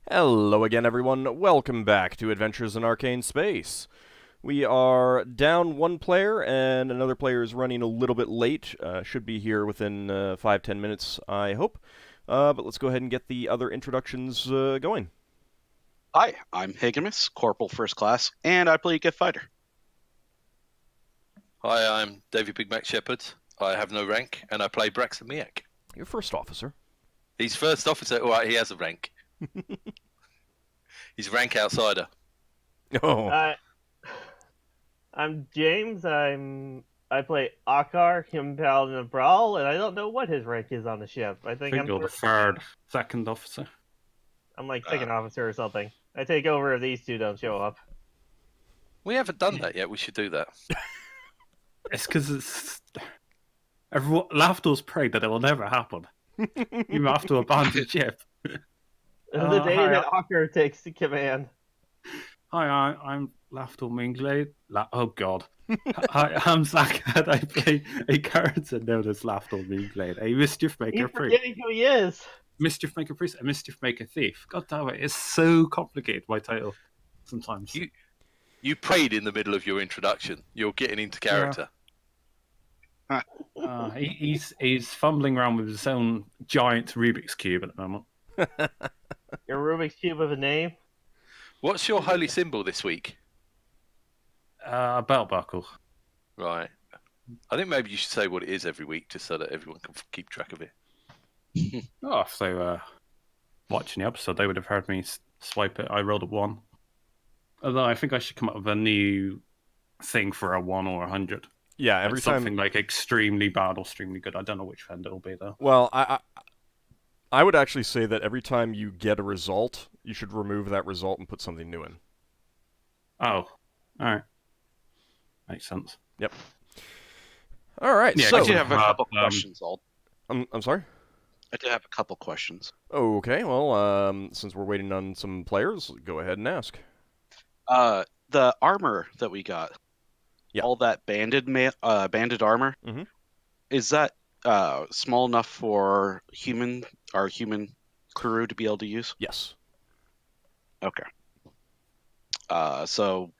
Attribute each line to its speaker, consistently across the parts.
Speaker 1: Hello again, everyone. Welcome back to Adventures in Arcane Space. We are down one player, and another player is running a little bit late. Should be here within 5-10 minutes, I hope. But let's go ahead and get the other introductions going.
Speaker 2: Hi, I'm Higgimus, Corporal First Class, and I play Giff Fighter.
Speaker 3: Hi, I'm David Big Mac Shepherd. I have no rank, and I play Braxon.
Speaker 1: Your first officer.
Speaker 3: He's first officer. All right, he has a rank. He's a rank outsider.
Speaker 1: Oh.
Speaker 4: I'm James. I play Ockar, human paladin of Brawl, and I don't know what his rank is on the ship. I think I'm
Speaker 5: you're the second officer.
Speaker 4: I'm like second officer or something. I take over if these two don't show up.
Speaker 3: We haven't done that yet. We should do that.
Speaker 5: It's because Lafdul's prayed that it will never happen. You have to abandon the ship.
Speaker 4: The day that Ockar takes the command.
Speaker 5: Hi, I'm Lafdul Minglade. Oh God. Hi, I'm Zach, and I play a character known as Lafdul Minglade, a mischief maker
Speaker 4: You're
Speaker 5: priest.
Speaker 4: forgetting who he is.
Speaker 5: Mischief maker priest, a mischief maker thief. God damn it, it's so complicated, my title, sometimes.
Speaker 3: You prayed in the middle of your introduction. You're getting into character.
Speaker 5: He's fumbling around with his own giant Rubik's Cube at the moment.
Speaker 4: Your Rubik's Cube of a name?
Speaker 3: What's your holy symbol this week?
Speaker 5: A belt buckle.
Speaker 3: Right. I think maybe you should say what it is every week, just so that everyone can keep track of it.
Speaker 5: Oh, if they were watching the episode, they would have heard me swipe it. I rolled a 1. Although I think I should come up with a new thing for a 1 or 100.
Speaker 1: Yeah, every time
Speaker 5: something like extremely bad or extremely good. I don't know which end it'll be though.
Speaker 1: Well, I would actually say that every time you get a result, you should remove that result and put something new in.
Speaker 5: Oh, all right, makes sense.
Speaker 1: Yep. All right.
Speaker 5: Yeah,
Speaker 1: so
Speaker 2: I do have a couple questions, Ald.
Speaker 1: I'm sorry.
Speaker 2: I do have a couple questions.
Speaker 1: Okay. Well, since we're waiting on some players, go ahead and ask.
Speaker 2: The armor that we got, all that banded armor, is that small enough for our human crew to be able to use?
Speaker 1: Yes.
Speaker 2: Okay. So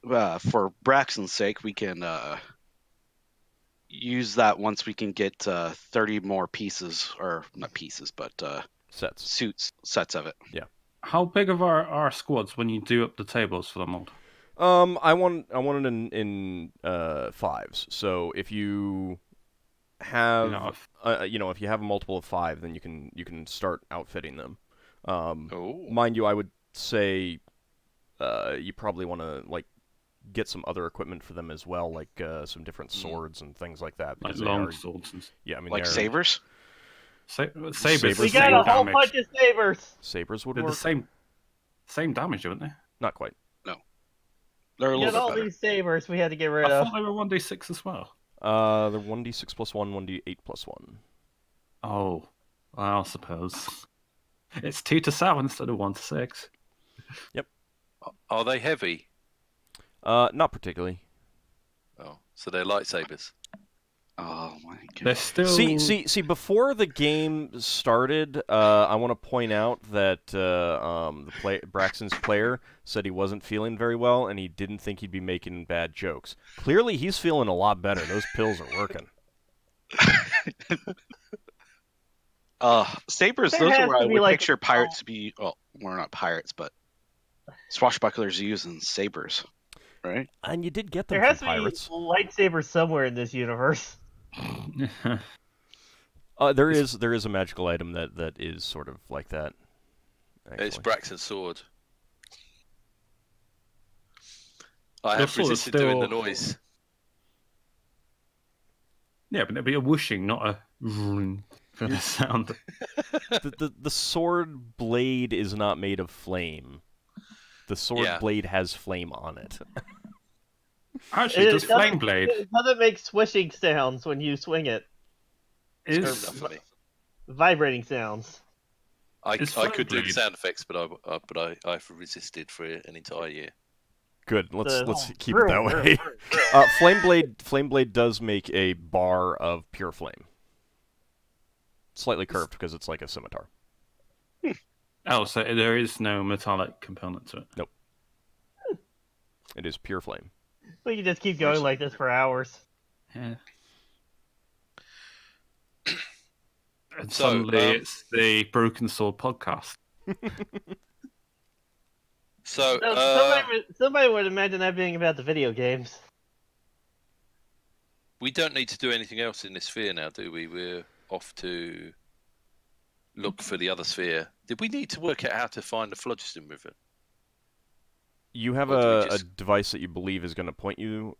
Speaker 2: for Braxon's sake, we can use that once we can get 30 more pieces, or not pieces, but sets of it.
Speaker 1: Yeah.
Speaker 5: How big of our squads when you do up the tables for the mod?
Speaker 1: I want it in 5s. So if you have if you have a multiple of 5, then you can start outfitting them. Mind you, I would say you probably want to get some other equipment for them as well, like some different swords and things like that.
Speaker 5: Like long swords.
Speaker 1: Yeah, I mean,
Speaker 2: like sabers.
Speaker 5: Sabers.
Speaker 4: We got a whole bunch of sabers.
Speaker 1: Sabers would
Speaker 5: They're
Speaker 1: work.
Speaker 5: the same damage, aren't they?
Speaker 1: Not quite.
Speaker 2: No, they're a
Speaker 4: We
Speaker 2: little
Speaker 4: got
Speaker 2: bit
Speaker 4: all
Speaker 2: better.
Speaker 4: these sabers we had to get rid
Speaker 5: I
Speaker 4: of.
Speaker 5: thought they were 1d6 as well.
Speaker 1: They're 1d6 plus 1, 1d8 plus 1.
Speaker 5: Oh, well, I suppose it's 2 to 7 instead of 1 to 6.
Speaker 1: Yep.
Speaker 3: Are they heavy?
Speaker 1: Not particularly.
Speaker 3: Oh, so they're lightsabers.
Speaker 2: Oh my god.
Speaker 5: They're still...
Speaker 1: See. Before the game started, I want to point out that Braxon's player said he wasn't feeling very well, and he didn't think he'd be making bad jokes. Clearly, he's feeling a lot better. Those pills are working.
Speaker 2: Sabers. Those are where I would picture pirates to be. Well, we're not pirates, but swashbucklers using sabers, right?
Speaker 1: And you did get them
Speaker 4: There has
Speaker 1: from
Speaker 4: to be
Speaker 1: pirates.
Speaker 4: lightsabers somewhere in this universe.
Speaker 1: There is a magical item that is sort of like that. Actually.
Speaker 3: It's Braxon's sword. I have resisted doing the noise.
Speaker 5: Yeah, but it'd be a whooshing, not a vroom for the sound.
Speaker 1: The sword blade is not made of flame. The sword blade has flame on it.
Speaker 5: Actually, does flame blade?
Speaker 4: It doesn't make swishing sounds when you swing it. Vibrating sounds.
Speaker 3: I could do the sound effects, but I've resisted for an entire year.
Speaker 1: Good. Let's keep it that way. Flame blade does make a bar of pure flame. Slightly curved because it's like a scimitar.
Speaker 5: Oh, so there is no metallic component to it?
Speaker 1: Nope. It is pure flame.
Speaker 4: We can just keep going like this for hours.
Speaker 5: Yeah. And suddenly it's the Broken Sword podcast.
Speaker 3: So
Speaker 4: somebody would imagine that being about the video games.
Speaker 3: We don't need to do anything else in this sphere now, do we? We're off to look for the other sphere. Did we need to work out how to find the Phlogiston River?
Speaker 1: You have a device that you believe is going to point you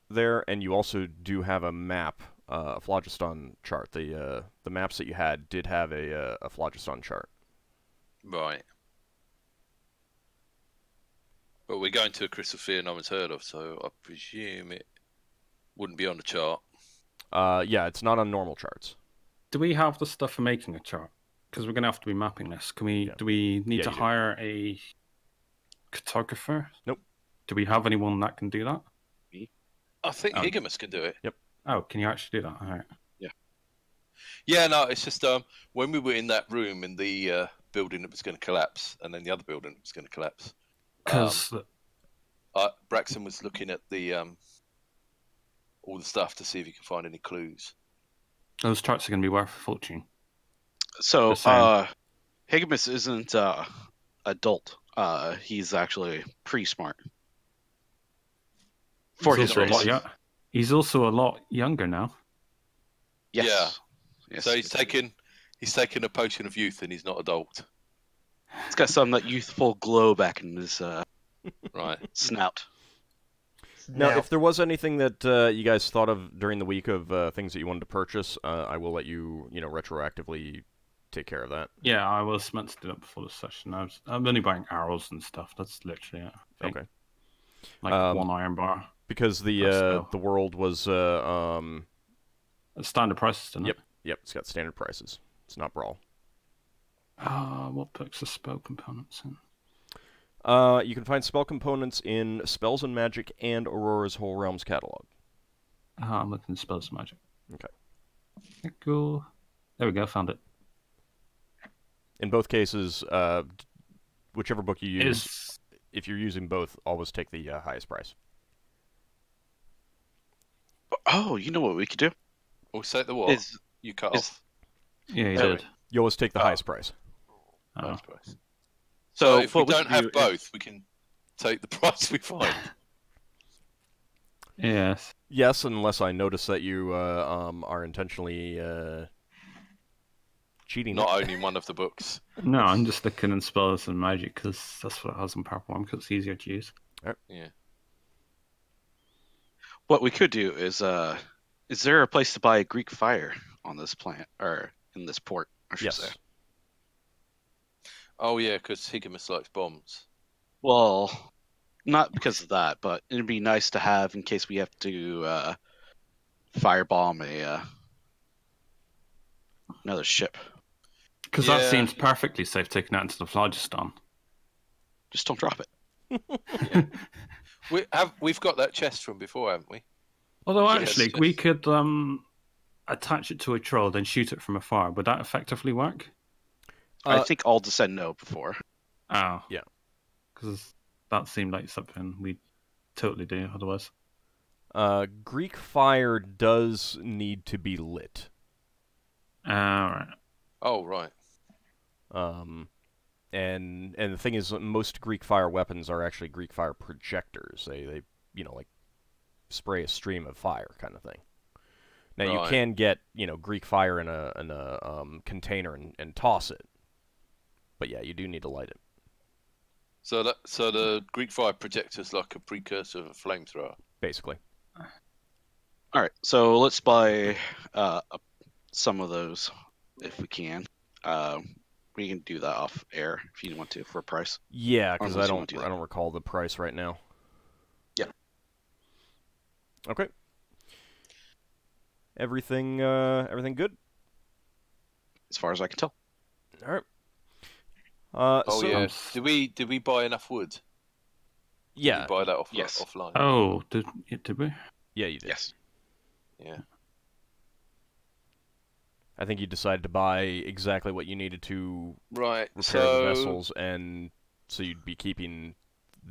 Speaker 1: there, and you also do have a map, a phlogiston chart. The maps that you had did have a phlogiston chart.
Speaker 3: Right. But we're going to a crystal sphere no one's heard of, so I presume it wouldn't be on the chart.
Speaker 1: Yeah, it's not on normal charts.
Speaker 5: Do we have the stuff for making a chart? Because we're going to have to be mapping this. Can we? Yeah. Do we need to hire a cartographer?
Speaker 1: Nope.
Speaker 5: Do we have anyone that can do that?
Speaker 3: I think Higgimus can do it.
Speaker 1: Yep.
Speaker 5: Oh, can you actually do that? All right.
Speaker 3: Yeah. Yeah, no, it's just when we were in that room in the building that was going to collapse, and then the other building that was going to collapse.
Speaker 5: Because
Speaker 3: Braxon was looking at the all the stuff to see if he could find any clues.
Speaker 5: Those charts are going to be worth a fortune.
Speaker 2: So, Higgimus isn't adult. He's actually pretty smart. For his race.
Speaker 5: He's also a lot younger now.
Speaker 2: Yes.
Speaker 3: Yeah.
Speaker 2: Yes.
Speaker 3: So he's taken a potion of youth, and he's not adult.
Speaker 2: He's got some of that youthful glow back in his
Speaker 3: right
Speaker 2: snout.
Speaker 1: Now, if there was anything that you guys thought of during the week of things that you wanted to purchase, I will let you, retroactively take care of that.
Speaker 5: Yeah, I was meant to do that before the session. I'm only buying arrows and stuff. That's literally it.
Speaker 1: Okay.
Speaker 5: Like one iron bar.
Speaker 1: Because the world was
Speaker 5: standard prices, didn't it?
Speaker 1: Yep. It's got standard prices. It's not Brawl.
Speaker 5: What books are spell components in?
Speaker 1: You can find spell components in Spells and Magic and Aurora's Whole Realms catalog.
Speaker 5: I'm looking at Spells and Magic.
Speaker 1: Okay.
Speaker 5: Cool. There we go, found it.
Speaker 1: In both cases, whichever book you use, if you're using both, always take the highest price.
Speaker 2: Oh, you know what we could do?
Speaker 3: We'll say the what? You cut off.
Speaker 5: Yeah, you did.
Speaker 1: You always take the highest price.
Speaker 3: Highest price. So if we don't have both, we can take the price we find.
Speaker 5: Yes.
Speaker 1: Yes, unless I notice that you are intentionally cheating.
Speaker 3: Not owning one of the books.
Speaker 5: No, I'm just looking in Spells and Magic because that's what it has in Purple One, because it's easier to use.
Speaker 3: Yeah.
Speaker 2: What we could do is there a place to buy Greek fire on this planet, or in this port, I should say?
Speaker 3: Oh, yeah, because Higgimus likes bombs.
Speaker 2: Well, not because of that, but it'd be nice to have in case we have to firebomb another ship.
Speaker 5: Because that seems perfectly safe, taking that into the Phlogiston.
Speaker 2: Just don't drop it.
Speaker 3: We've got that chest from before, haven't we?
Speaker 5: Although, actually, we could attach it to a troll, then shoot it from afar. Would that effectively work?
Speaker 2: I think Alda said no before.
Speaker 5: Oh.
Speaker 1: Yeah.
Speaker 5: Because that seemed like something we'd totally do otherwise.
Speaker 1: Greek fire does need to be lit.
Speaker 5: Right.
Speaker 3: Oh, right.
Speaker 1: And the thing is, most Greek fire weapons are actually Greek fire projectors. They like spray a stream of fire kind of thing. Now you can get Greek fire in a container and toss it, but yeah, you do need to light it.
Speaker 3: So the Greek fire projector is like a precursor of a flamethrower,
Speaker 1: basically.
Speaker 2: All right, so let's buy some of those if we can. We can do that off air if you want to for a price.
Speaker 1: Yeah, because I don't recall the price right now.
Speaker 2: Yeah.
Speaker 1: Okay. Everything good?
Speaker 2: As far as I can tell.
Speaker 1: All right.
Speaker 3: Yeah. Did we buy enough wood?
Speaker 1: Yeah.
Speaker 3: Did we buy that offline?
Speaker 5: Oh, did we?
Speaker 1: Yeah, you did.
Speaker 2: Yes.
Speaker 3: Yeah.
Speaker 1: I think you decided to buy exactly what you needed to
Speaker 3: repair
Speaker 1: the vessels, and so you'd be keeping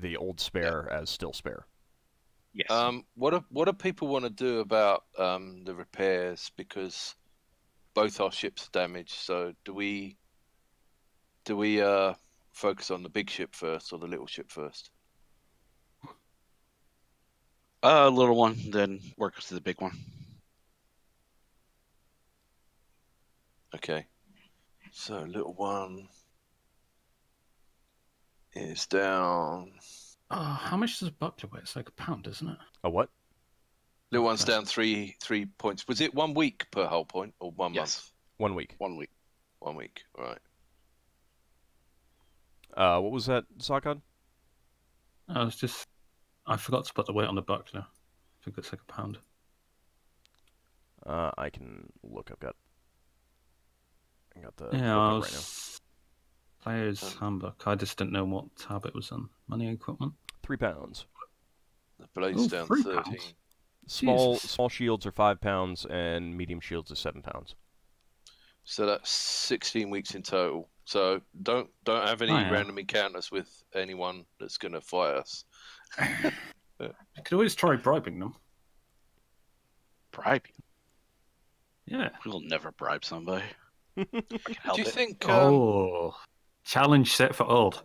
Speaker 1: the old spare as still spare.
Speaker 2: Yes.
Speaker 3: What do people want to do about the repairs? Because both our ships are damaged. So do we focus on the big ship first or the little ship first?
Speaker 2: Little one, then work us to the big one.
Speaker 3: Okay. So little one is down.
Speaker 5: How much does a buckler weigh? It's like a pound, isn't it?
Speaker 1: A what?
Speaker 3: Little one's down 3 points. Was it 1 week per hull point or 1 month?
Speaker 1: 1 week.
Speaker 2: 1 week.
Speaker 3: 1 week. All right.
Speaker 1: What was that, Sakad?
Speaker 5: I forgot to put the weight on the buckler. I think it's like a pound.
Speaker 1: I can look. I got the book right now.
Speaker 5: Player's handbook. I just didn't know what tab it was on. Money and equipment.
Speaker 1: 3 pounds.
Speaker 3: The blade's down
Speaker 5: 3
Speaker 3: 13.
Speaker 5: pounds.
Speaker 1: Small shields are 5 pounds, and medium shields are 7 pounds.
Speaker 3: So that's 16 weeks in total. So don't have any random encounters with anyone that's going to fight us.
Speaker 5: You could always try bribing them.
Speaker 2: Bribe?
Speaker 5: Yeah.
Speaker 2: We'll never bribe somebody. I can help
Speaker 3: Do you
Speaker 2: it.
Speaker 3: think?
Speaker 5: Challenge set for old.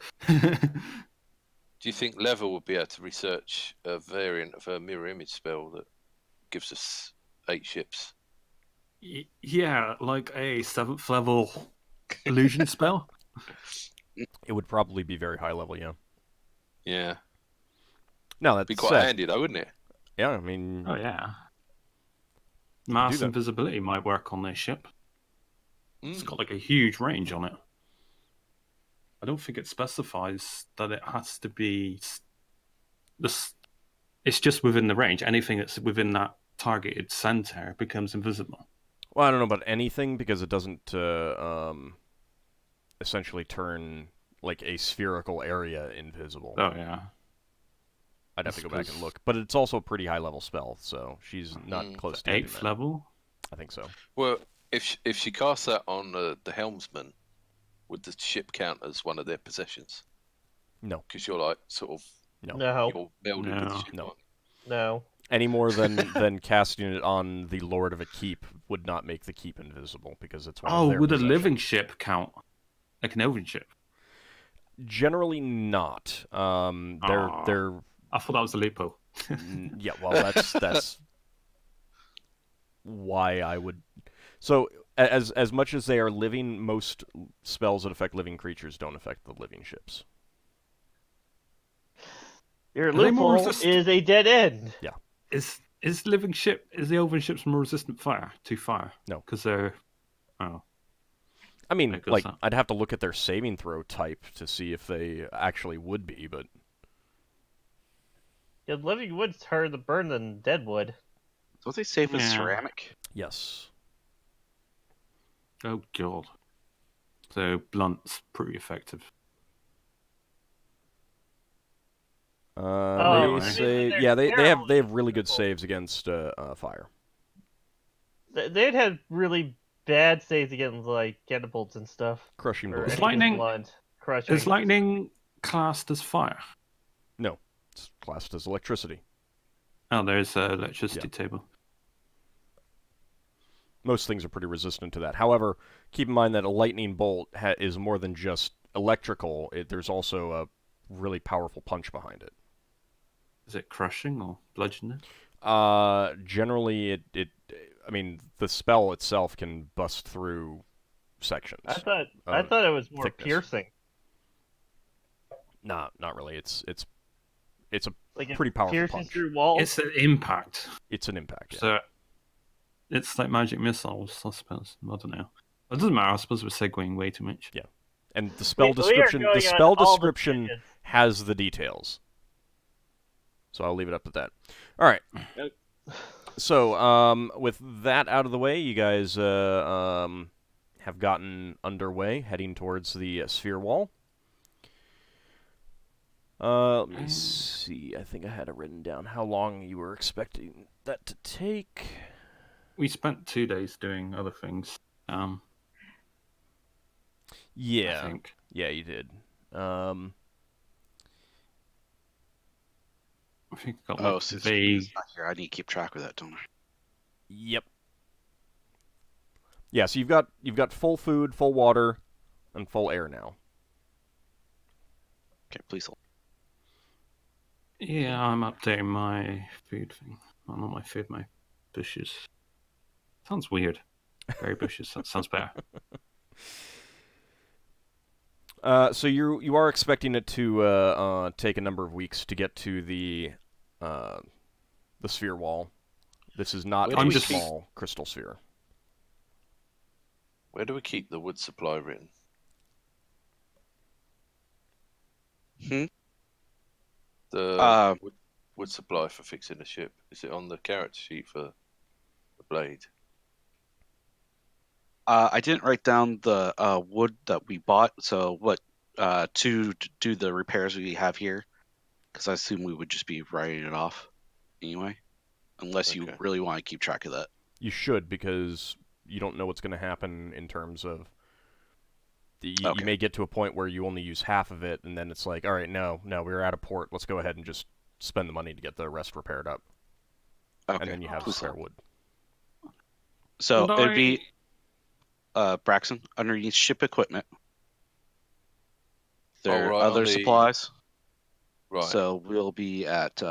Speaker 3: Do you think Level would be able to research a variant of a mirror image spell that gives us 8 ships?
Speaker 5: Yeah, like a 7th level illusion spell.
Speaker 1: It would probably be very high level, yeah.
Speaker 3: Yeah.
Speaker 1: No, that'd
Speaker 3: be quite handy though, wouldn't it?
Speaker 1: Yeah, I mean...
Speaker 5: Oh, yeah. Mass invisibility might work on this ship. It's got like a huge range on it. I don't think it specifies that it has to be... It's just within the range. Anything that's within that targeted center becomes invisible.
Speaker 1: Well, I don't know about anything, because it doesn't essentially turn like a spherical area invisible.
Speaker 5: Oh, yeah.
Speaker 1: I'd have to go back and look. But it's also a pretty high-level spell, so she's not close to
Speaker 5: 8th level?
Speaker 1: I think so.
Speaker 3: Well, if she casts that on the helmsman, would the ship count as one of their possessions?
Speaker 1: No.
Speaker 3: Because you're like, sort of...
Speaker 4: No.
Speaker 3: You're melded with the ship.
Speaker 4: No.
Speaker 1: Any more than casting it on the Lord of a Keep would not make the keep invisible, because it's one of their
Speaker 5: would a
Speaker 1: possessions.
Speaker 5: living ship count? Like an elven ship?
Speaker 1: Generally not. They're...
Speaker 5: I thought that was a loophole.
Speaker 1: Yeah, well, that's why I would... So, as much as they are living, most spells that affect living creatures don't affect the living ships.
Speaker 4: Your loophole is a dead end.
Speaker 1: Yeah.
Speaker 5: Is the elven ships more resistant to fire?
Speaker 1: No.
Speaker 5: Because they're... Oh.
Speaker 1: I mean, like, I'd have to look at their saving throw type to see if they actually would be, but...
Speaker 4: Yeah, living wood's harder to burn than dead wood.
Speaker 2: Don't they save as ceramic?
Speaker 1: Yes.
Speaker 5: Oh, God. So, blunt's pretty effective.
Speaker 1: They have really good saves against fire.
Speaker 4: They'd have really bad saves against like catapults and stuff.
Speaker 1: Crushing blows.
Speaker 5: Is lightning classed as fire?
Speaker 1: No, it's classed as electricity.
Speaker 5: Oh, there's an electricity table.
Speaker 1: Most things are pretty resistant to that. However, keep in mind that a lightning bolt is more than just electrical. There's also a really powerful punch behind it.
Speaker 5: Is it crushing or bludgeoning?
Speaker 1: Generally, I mean, the spell itself can bust through sections.
Speaker 4: I thought it was more
Speaker 1: thickness.
Speaker 4: piercing.
Speaker 1: Nah, not really. It's a
Speaker 4: like
Speaker 1: pretty powerful punch.
Speaker 4: Through walls.
Speaker 5: It's an impact.
Speaker 1: It's an impact. Yeah.
Speaker 5: So it's like magic missiles, I suppose. I don't know. It doesn't matter. I suppose we're segueing way too much.
Speaker 1: Yeah, and the spell description. The spell description has the details. So I'll leave it up to that. All right. So, with that out of the way, you guys have gotten underway, heading towards the sphere wall. Let me see. I think I had it written down how long you were expecting that to take.
Speaker 5: We spent 2 days doing other things.
Speaker 1: Yeah.
Speaker 5: I think.
Speaker 1: Yeah, you did.
Speaker 5: I think I got
Speaker 2: Oh, since he's not here, I need to keep track of that, don't I?
Speaker 1: Yep. Yeah, so you've got full food, full water, and full air now.
Speaker 2: Okay, please hold.
Speaker 5: Yeah, I'm updating my food thing. Well, not my food, my bushes. Sounds weird. Berry bushes. That sounds better.
Speaker 1: So you are expecting it to take a number of weeks to get to the sphere wall. This is not a small crystal sphere.
Speaker 3: Where do we keep the wood supply written? The wood supply for fixing the ship. Is it on the character sheet for the blade?
Speaker 2: I didn't write down the wood that we bought, so what to do the repairs we have here, because I assume we would just be writing it off anyway, unless you really want to keep track of that.
Speaker 1: You should, because you don't know what's going to happen in terms of you may get to a point where you only use half of it, and then it's like, all right, no, we're out of port. Let's go ahead and just spend the money to get the rest repaired up.
Speaker 2: Okay.
Speaker 1: And then you have spare wood.
Speaker 2: So it'd be Braxon, underneath ship equipment. There are other supplies.
Speaker 3: Right.
Speaker 2: So we'll be at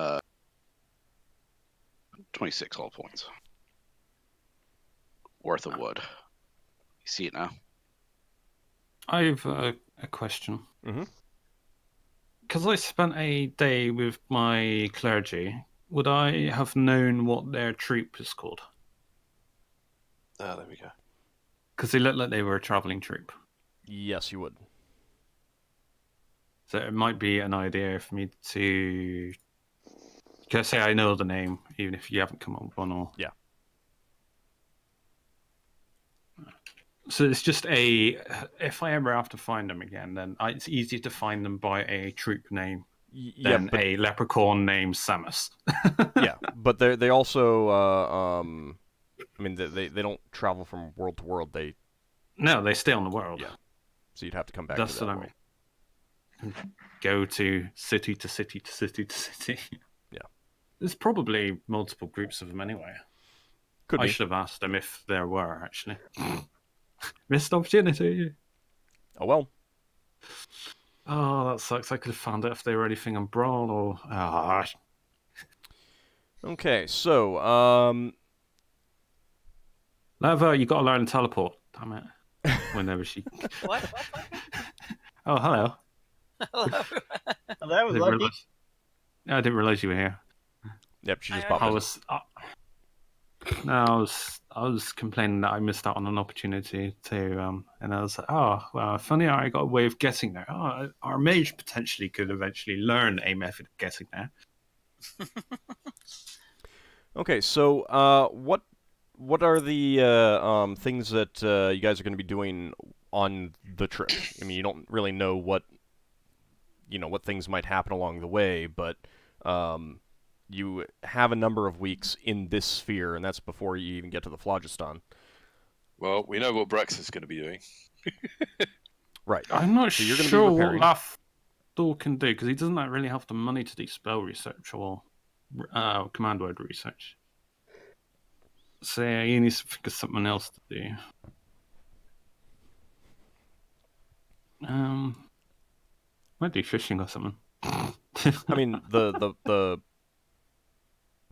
Speaker 2: 26 all points worth of wood. You see it now?
Speaker 5: I have a question.
Speaker 1: Mm-hmm.
Speaker 5: Because I spent a day with my clergy, would I have known what their troop is called?
Speaker 3: Ah, there we go.
Speaker 5: Because they looked like they were a travelling troop.
Speaker 1: Yes, you would.
Speaker 5: So it might be an idea for me to say I know the name, even if you haven't come up with one. Or
Speaker 1: yeah.
Speaker 5: So it's just if I ever have to find them again, then it's easier to find them by a troop name than a leprechaun named Samus.
Speaker 1: Yeah, but they also, I mean, they don't travel from world to world. They
Speaker 5: stay on the world.
Speaker 1: Yeah, so you'd have to come back.
Speaker 5: That's
Speaker 1: to that
Speaker 5: what I mean. Go to city to city to city to city.
Speaker 1: Yeah,
Speaker 5: there's probably multiple groups of them anyway. I should have asked them if there were actually. Missed opportunity.
Speaker 1: Oh well.
Speaker 5: Oh, that sucks. I could have found out if they were anything on Brawl or.
Speaker 1: Okay, so
Speaker 5: Lava, you got to learn to teleport. Damn it! Whenever she.
Speaker 6: What?
Speaker 5: Oh, hello.
Speaker 6: Hello.
Speaker 4: That was lucky.
Speaker 5: I didn't realize you were here.
Speaker 1: Yep, she just popped in.
Speaker 5: I was complaining that I missed out on an opportunity to, and I was like, oh, well, funny how I got a way of getting there. Oh, our mage potentially could eventually learn a method of getting there.
Speaker 1: Okay, so what are the things that you guys are going to be doing on the trip? I mean, you don't really know what things might happen along the way, but you have a number of weeks in this sphere, and that's before you even get to the Phlogiston.
Speaker 3: Well, we know what Braxon's going to be doing.
Speaker 1: Right.
Speaker 5: I'm not sure what Lafdul can do, because he doesn't really have the money to do spell research or command word research. So yeah, he needs to think of something else to do. Might do fishing or something.
Speaker 1: I mean, the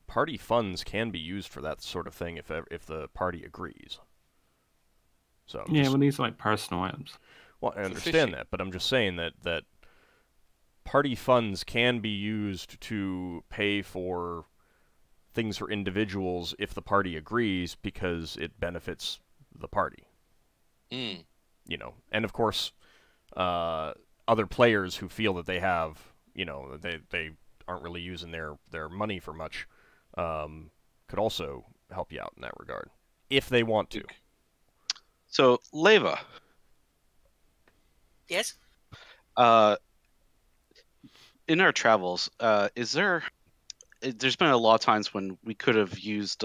Speaker 1: party funds can be used for that sort of thing if the party agrees. So
Speaker 5: well, these are like personal items.
Speaker 1: Well, I understand that, but I'm just saying that party funds can be used to pay for things for individuals if the party agrees, because it benefits the party.
Speaker 3: Mm.
Speaker 1: And of course, other players who feel that they have, they aren't really using their money for much, could also help you out in that regard, if they want to.
Speaker 2: So, Leva.
Speaker 6: Yes?
Speaker 2: In our travels, there's been a lot of times when we could have used,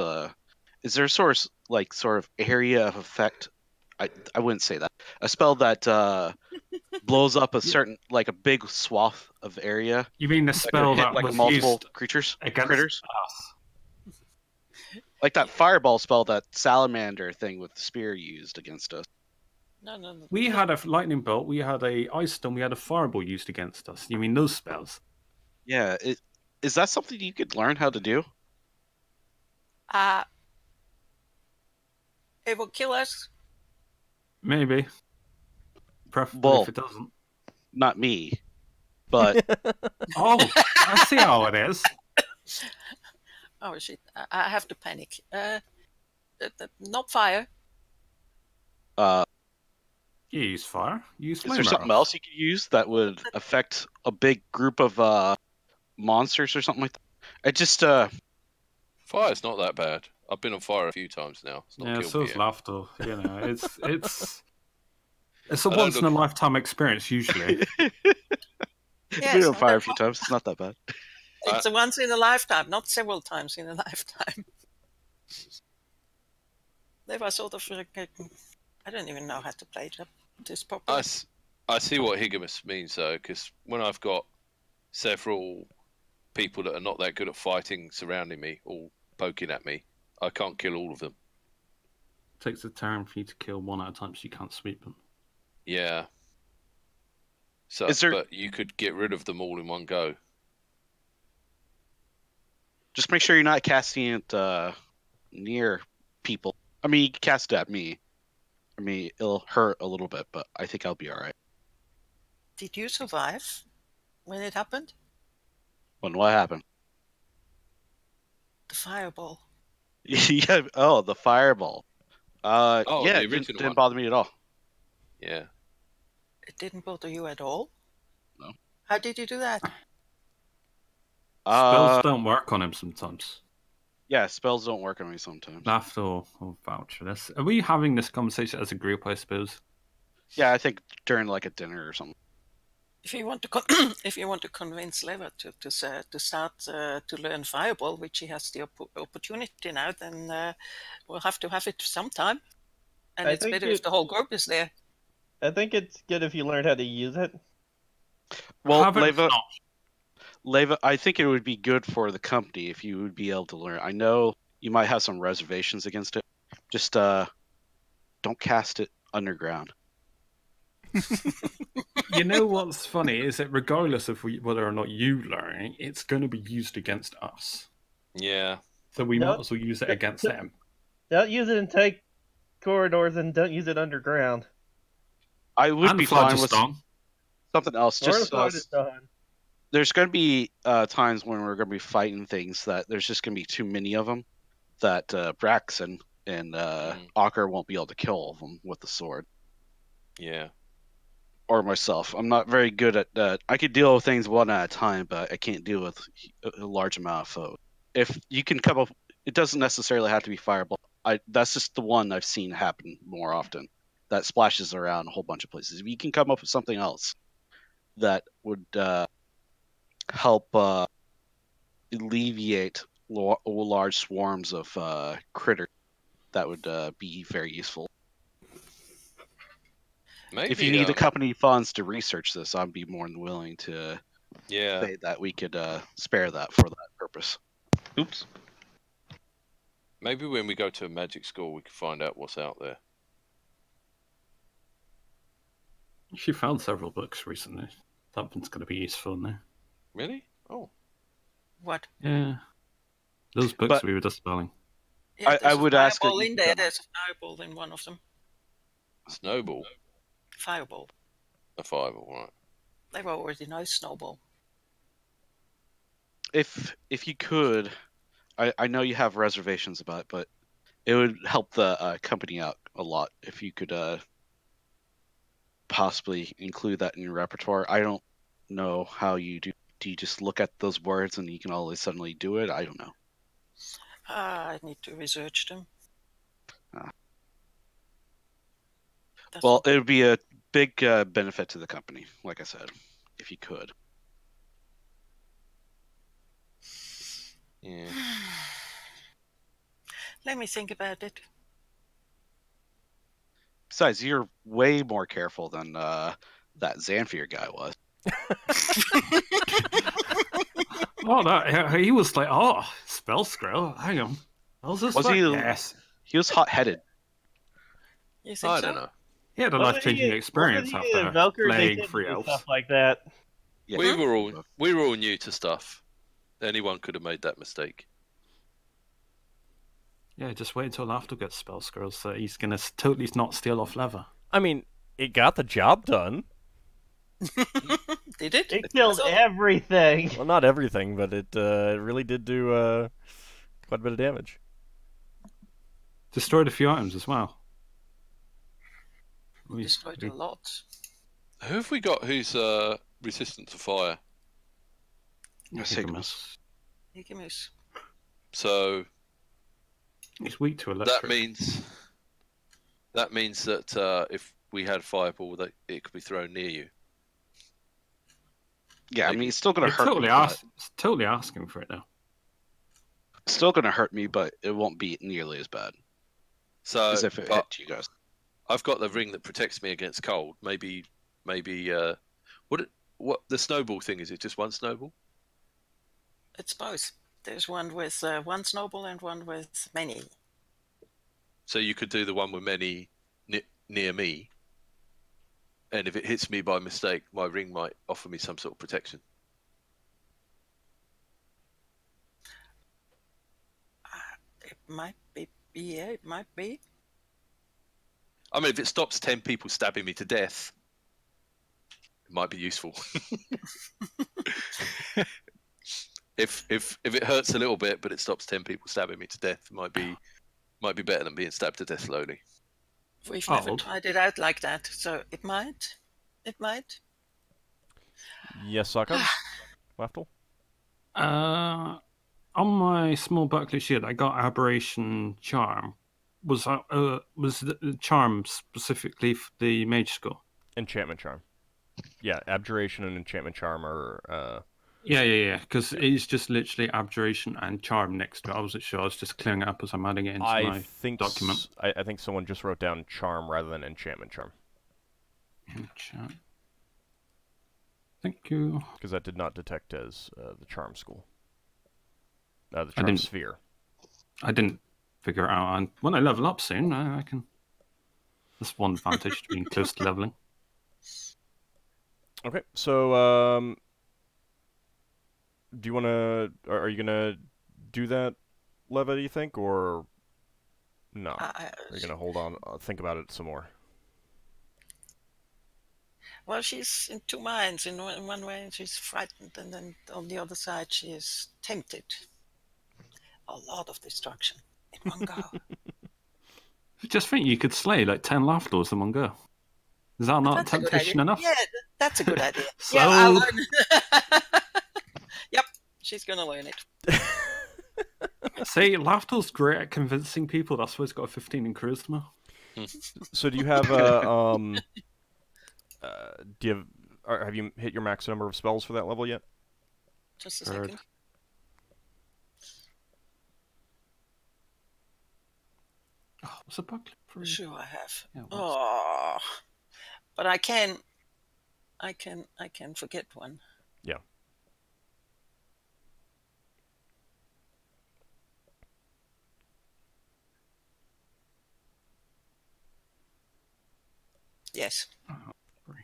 Speaker 2: is there a sort of area of effect I wouldn't say that. A spell that blows up a certain, like a big swath of area.
Speaker 5: You mean the spell that
Speaker 2: like
Speaker 5: was
Speaker 2: multiple
Speaker 5: used
Speaker 2: critters?
Speaker 5: against us?
Speaker 2: Like that fireball spell, that salamander thing with the spear used against us.
Speaker 3: No.
Speaker 5: We had a lightning bolt, we had a ice storm, we had a fireball used against us. You mean those spells?
Speaker 2: Yeah. Is that something you could learn how to do?
Speaker 6: It will kill us.
Speaker 5: Maybe. Preferably if it doesn't.
Speaker 2: Not me, but...
Speaker 5: Oh, I see how it is.
Speaker 6: Oh shit! I have to panic. Not fire.
Speaker 5: You use fire.
Speaker 2: Is there something else you could use that would affect a big group of monsters or something like that? I just
Speaker 3: Fire's not that bad. I've been on fire a few times now. It's not
Speaker 5: so is Lafdul. You know, it's a
Speaker 3: I
Speaker 5: once in a lifetime experience usually.
Speaker 2: Yes, been on fire a few times. It's not that bad.
Speaker 6: It's a once in a lifetime, not several times in a lifetime. They were sort of. I don't even know how to play this properly.
Speaker 3: I see what Higgimus means though, because when I've got several people that are not that good at fighting surrounding me, all poking at me, I can't kill all of them.
Speaker 5: It takes a turn for you to kill one at a time, so you can't sweep them.
Speaker 3: Yeah. So, but you could get rid of them all in one go.
Speaker 2: Just make sure you're not casting it near people. I mean, you can cast it at me. I mean, it'll hurt a little bit, but I think I'll be all right.
Speaker 6: Did you survive when it happened?
Speaker 2: When what happened?
Speaker 6: The fireball.
Speaker 2: Yeah. Oh, the fireball. Yeah, it didn't bother me at all.
Speaker 3: Yeah.
Speaker 6: It didn't bother you at all?
Speaker 2: No.
Speaker 6: How did you do that?
Speaker 5: Spells don't work on him sometimes.
Speaker 2: Yeah, spells don't work on me sometimes.
Speaker 5: Lafdul will vouch for this. Are we having this conversation as a group, I suppose?
Speaker 2: Yeah, I think during like a dinner or something.
Speaker 6: If you want to, if you want to convince Leva to start to learn Fireball, which he has the opportunity now, then we'll have to have it sometime. And it's better if the whole group is there.
Speaker 4: I think it's good if you learn how to use it.
Speaker 2: Well, Leva, I think it would be good for the company if you would be able to learn. I know you might have some reservations against it. Just don't cast it underground.
Speaker 5: You know what's funny is that regardless of whether or not you learn, it's going to be used against us.
Speaker 3: Yeah.
Speaker 5: So we might as well use it against them.
Speaker 4: Don't use it in tight corridors and don't use it underground.
Speaker 2: I would be fine with something else. Just there's going to be times when we're going to be fighting things that there's just going to be too many of them that Braxon and Ockar won't be able to kill all of them with the sword.
Speaker 3: Yeah.
Speaker 2: Or myself. I'm not very good at that. I could deal with things one at a time, but I can't deal with a large amount of foes. If you can come up, it doesn't necessarily have to be fireball. That's just the one I've seen happen more often. That splashes around a whole bunch of places. If you can come up with something else that would help alleviate large swarms of critters, that would be very useful.
Speaker 3: Maybe,
Speaker 2: if you need the company funds to research this, I'd be more than willing to say that we could spare that for that purpose. Oops.
Speaker 3: Maybe when we go to a magic school, we can find out what's out there.
Speaker 5: She found several books recently. Something's going to be useful in there.
Speaker 3: Really? Oh.
Speaker 6: What?
Speaker 5: Yeah. Those books we were just spelling.
Speaker 6: Yeah,
Speaker 2: I would ask.
Speaker 6: In there. There's a fireball in one of them.
Speaker 3: Snowball.
Speaker 6: Fireball.
Speaker 3: A fireball, right?
Speaker 6: They were already nice snowball.
Speaker 2: If you could, I know you have reservations about it, but it would help the company out a lot if you could possibly include that in your repertoire. I don't know how you do. Do you just look at those words and you can always suddenly do it? I don't know.
Speaker 6: I need to research them.
Speaker 2: Well, it would be a big benefit to the company, like I said, if you could.
Speaker 3: Yeah.
Speaker 6: Let me think about it.
Speaker 2: Besides, you're way more careful than that Xanfir guy was.
Speaker 5: He was like, oh, spell scroll. Hang on. How's this?
Speaker 2: Was he?
Speaker 5: Yes.
Speaker 2: He was hot-headed.
Speaker 6: You think
Speaker 3: I
Speaker 6: so?
Speaker 3: don't know.
Speaker 5: He had a life-changing experience after playing 3 elves.
Speaker 4: Stuff like that.
Speaker 2: Yeah.
Speaker 3: We were all new to stuff. Anyone could have made that mistake.
Speaker 5: Yeah, just wait until Lafdul gets spell scrolls, so he's gonna totally not steal off leather.
Speaker 1: I mean, it got the job done.
Speaker 6: Did it?
Speaker 4: It killed everything.
Speaker 1: Well, not everything, but it really did do quite a bit of damage.
Speaker 5: Destroyed a few items as well.
Speaker 6: Destroyed a lot.
Speaker 3: Who have we got who's resistant to fire?
Speaker 2: Higgimus.
Speaker 6: Higgimus.
Speaker 3: So
Speaker 5: he's weak to electric.
Speaker 3: That means that if we had fireball, that it could be thrown near you.
Speaker 2: Yeah, I mean, it's still going to hurt me.
Speaker 5: It's totally asking for it now.
Speaker 2: It's still going to hurt me, but it won't be nearly as bad.
Speaker 3: So,
Speaker 2: as if it hit you guys.
Speaker 3: I've got the ring that protects me against cold. Maybe, what the snowball thing is? It just one snowball?
Speaker 6: It's both. There's one with one snowball and one with many.
Speaker 3: So you could do the one with many near me, and if it hits me by mistake, my ring might offer me some sort of protection.
Speaker 6: It might be. Yeah, it might be.
Speaker 3: I mean, if it stops 10 people stabbing me to death, it might be useful. If it hurts a little bit, but it stops 10 people stabbing me to death, it might be better than being stabbed to death slowly.
Speaker 6: We've never tried it out like that, so it might. It might.
Speaker 1: Yes, Ockar? Lafdul?
Speaker 5: On my small buckler shield, I got Aberration Charm. Was the charm specifically for the mage school?
Speaker 1: Enchantment Charm. Yeah, Abjuration and Enchantment Charm are...
Speaker 5: Yeah. Because it's just literally Abjuration and Charm next to it. I wasn't sure. I was just clearing it up as I'm adding it into my document.
Speaker 1: I think someone just wrote down Charm rather than Enchantment Charm.
Speaker 5: Enchant. Thank you.
Speaker 1: Because that did not detect as the Charm school. The Charm Sphere.
Speaker 5: I didn't figure it out. And when I level up soon, I can... That's one advantage to being close to leveling.
Speaker 1: Okay, so... do you want to... Are you going to do that, Leva, do you think? Or... No. Are you going to hold on, think about it some more?
Speaker 6: Well, she's in two minds. In one way, she's frightened, and then on the other side, she is tempted. A lot of destruction in one go.
Speaker 5: Just think you could slay like 10 Lafduls in one go. Is that not temptation enough?
Speaker 6: Yeah, that's a good idea.
Speaker 5: So...
Speaker 6: Yeah, I'll learn. Yep, she's going to learn it.
Speaker 5: See, Lafdul's great at convincing people. That's why he's got a 15 in charisma.
Speaker 1: So do you have have you hit your max number of spells for that level yet?
Speaker 6: Just a second.
Speaker 5: Oh, what's a buckler for?
Speaker 6: Sure, I have.
Speaker 5: Yeah,
Speaker 6: but I can forget one.
Speaker 1: Yeah.
Speaker 6: Yes.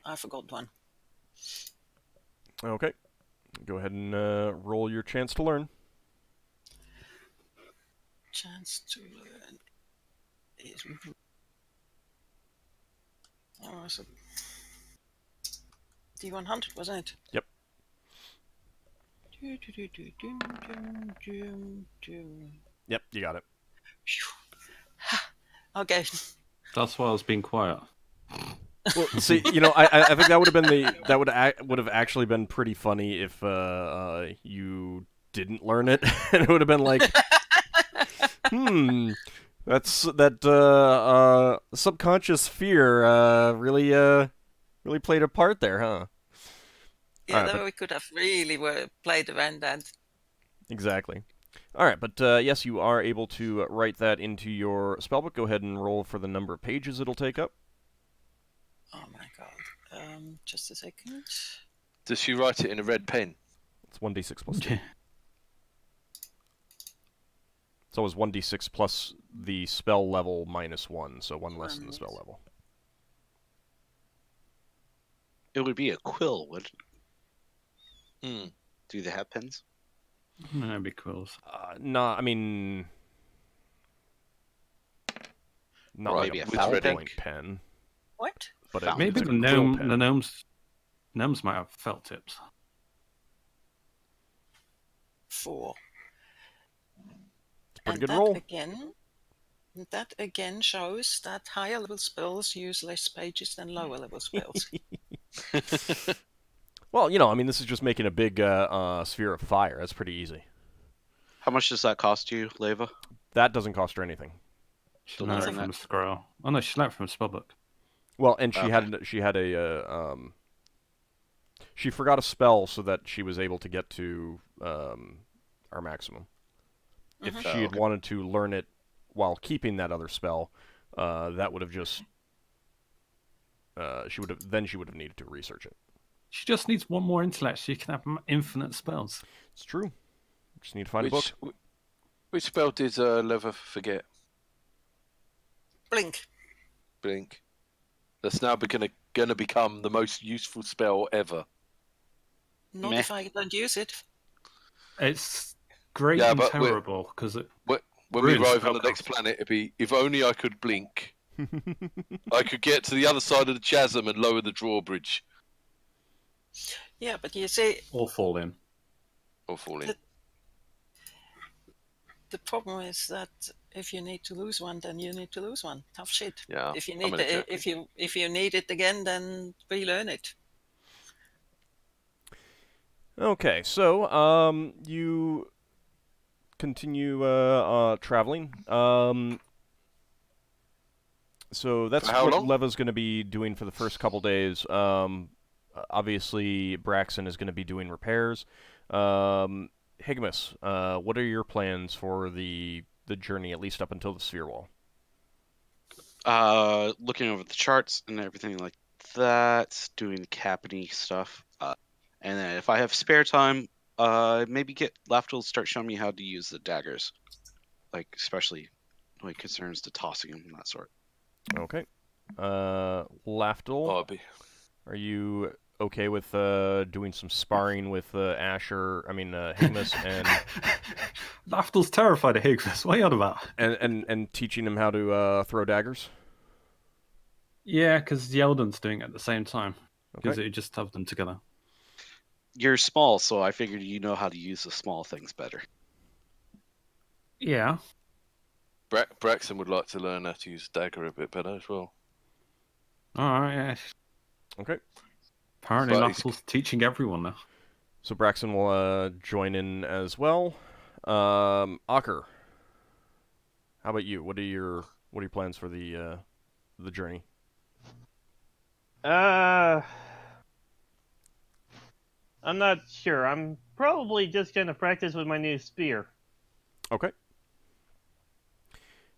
Speaker 6: I forgot one.
Speaker 1: Okay. Go ahead and roll your chance to learn.
Speaker 6: Chance to learn is... Oh, was it D100, wasn't it?
Speaker 1: Yep. Yep, you got it.
Speaker 6: Okay.
Speaker 5: That's why I was being quiet.
Speaker 1: Well, see, you know, I think that would have been would have actually been pretty funny if you didn't learn it, and it would have been like, that subconscious fear really played a part there, huh?
Speaker 6: Yeah, right, we could have really played around that.
Speaker 1: Exactly. All right, but yes, you are able to write that into your spellbook. Go ahead and roll for the number of pages it'll take up.
Speaker 6: Oh my god. Just a second.
Speaker 3: Does she write it in a red pen?
Speaker 1: It's 1d6 plus 2. It's always 1d6 plus the spell level minus 1, so 1 less than the spell level.
Speaker 2: It would be a quill, wouldn't it? Do they have pens?
Speaker 5: No, it'd be quills.
Speaker 1: No, I mean... Not
Speaker 2: Or
Speaker 1: like
Speaker 2: maybe
Speaker 1: a
Speaker 2: a foul
Speaker 1: pen.
Speaker 6: What?
Speaker 1: But
Speaker 5: Maybe
Speaker 1: it's
Speaker 5: the
Speaker 1: a quill pen.
Speaker 5: gnomes might have felt tips.
Speaker 6: 4.
Speaker 1: Pretty good roll.
Speaker 6: That again shows that higher level spells use less pages than lower level spells.
Speaker 1: Well, you know, I mean, this is just making a big sphere of fire. That's pretty easy.
Speaker 2: How much does that cost you, Leva?
Speaker 1: That doesn't cost her anything.
Speaker 5: She learned it from a scroll. Oh no, she learned it from a spellbook.
Speaker 1: Well, and she had a she forgot a spell so that she was able to get to our maximum. If she had wanted to learn it while keeping that other spell, that would have just she would have needed to research it.
Speaker 5: She just needs one more intellect so you can have infinite spells.
Speaker 1: It's true. Just need to find a book.
Speaker 3: Which spell did Leva forget?
Speaker 6: Blink.
Speaker 3: Blink. That's now going to become the most useful spell ever.
Speaker 6: Not if I don't use it.
Speaker 5: It's great and terrible because
Speaker 3: when we arrive on the next planet, it'd be if only I could blink. I could get to the other side of the chasm and lower the drawbridge.
Speaker 6: Yeah, but you see...
Speaker 5: Or fall in.
Speaker 6: The problem is that if you need to lose one, then you need to lose one. Tough shit.
Speaker 3: Yeah.
Speaker 6: If you need it again, then relearn it.
Speaker 1: Okay, so you continue traveling. So that's what Leva's going to be doing for the first couple days. Obviously, Braxon is going to be doing repairs. Higgimus, what are your plans for the journey, at least up until the sphere wall?
Speaker 2: Looking over the charts and everything like that, doing capony stuff. And then if I have spare time, maybe get Lafdul to start showing me how to use the daggers. Like, especially when it concerns to tossing them and that sort.
Speaker 1: Okay. Lafdul, are you okay with doing some sparring with Higgimus and...
Speaker 5: Lafdul's terrified of Higgimus. What are you on about?
Speaker 1: And teaching him how to throw daggers?
Speaker 5: Yeah, because Yeldan's doing it at the same time. Because it just have them together.
Speaker 2: You're small, so I figured you know how to use the small things better.
Speaker 5: Yeah.
Speaker 3: Braxon would like to learn how to use dagger a bit better as well.
Speaker 5: Alright, yeah.
Speaker 1: Okay.
Speaker 5: Apparently Lafdul's teaching everyone now.
Speaker 1: So Braxon will join in as well. Ockar, how about you? What are your plans for the journey?
Speaker 4: I'm not sure. I'm probably just going to practice with my new spear.
Speaker 1: Okay.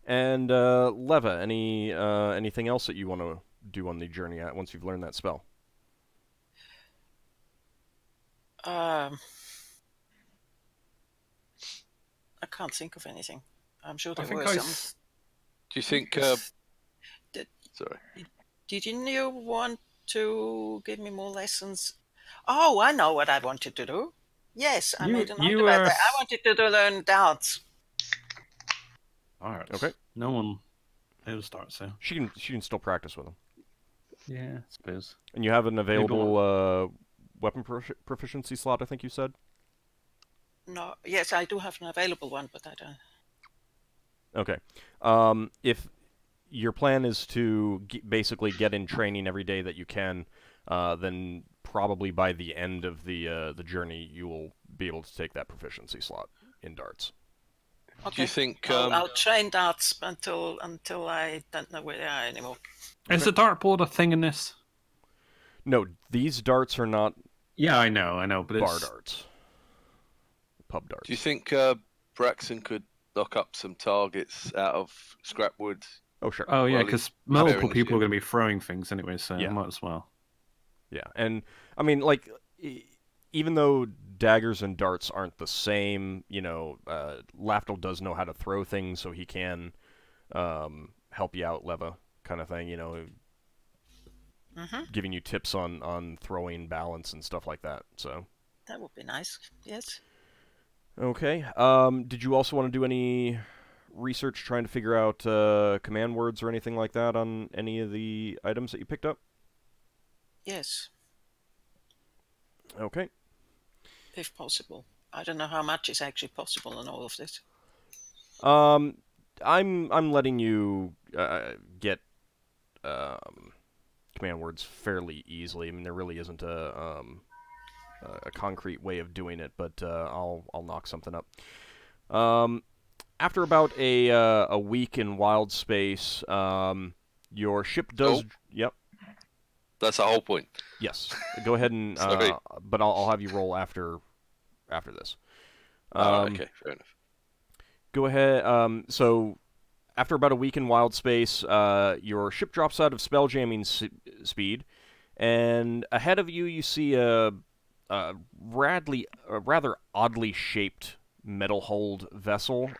Speaker 1: And Leva, anything else that you want to do on the journey once you've learned that spell?
Speaker 6: I can't think of anything. I'm sure there were some.
Speaker 3: Do you think... Sorry.
Speaker 6: Didn't you want to give me more lessons? Oh, I know what I wanted to do. Yes, I made a note about that. I wanted to learn darts.
Speaker 5: Alright.
Speaker 1: Okay.
Speaker 5: No one knows darts, so...
Speaker 1: She can still practice with them.
Speaker 5: Yeah, I suppose.
Speaker 1: And you have an available weapon proficiency slot, I think you said?
Speaker 6: No, yes, I do have an available one, but I don't...
Speaker 1: Okay. If your plan is to basically get in training every day that you can, then probably by the end of the journey, you will be able to take that proficiency slot in darts.
Speaker 6: Okay.
Speaker 3: Do you think...
Speaker 6: I'll train darts until I don't know where they are anymore.
Speaker 5: Is the dartboard a thing in this?
Speaker 1: No, these darts are not...
Speaker 5: Yeah, I know, but
Speaker 1: bar darts. Pub darts.
Speaker 3: Do you think Braxon could knock up some targets out of scrap wood
Speaker 1: Oh, sure.
Speaker 5: Oh, yeah, because multiple people are going to be throwing things anyway, so
Speaker 1: yeah.
Speaker 5: might as well.
Speaker 1: Yeah, and, I mean, like, even though daggers and darts aren't the same, you know, Lafdul does know how to throw things, so he can help you out, Leva, kind of thing, you know, giving you tips on throwing balance and stuff like that, so.
Speaker 6: That would be nice, yes.
Speaker 1: Okay, did you also want to do any research trying to figure out command words or anything like that on any of the items that you picked up?
Speaker 6: Yes.
Speaker 1: Okay.
Speaker 6: If possible. I don't know how much is actually possible in all of this.
Speaker 1: I'm letting you get command words fairly easily. I mean, there really isn't a concrete way of doing it, but I'll knock something up. After about a week in wild space, your ship does.
Speaker 3: Oh.
Speaker 1: Yep.
Speaker 3: That's the whole point.
Speaker 1: Yes. Go ahead and. But I'll have you roll after this.
Speaker 3: Okay, fair enough.
Speaker 1: Go ahead. So, after about a week in wild space, your ship drops out of spelljamming speed, and ahead of you, you see a rather oddly shaped metal-hulled vessel.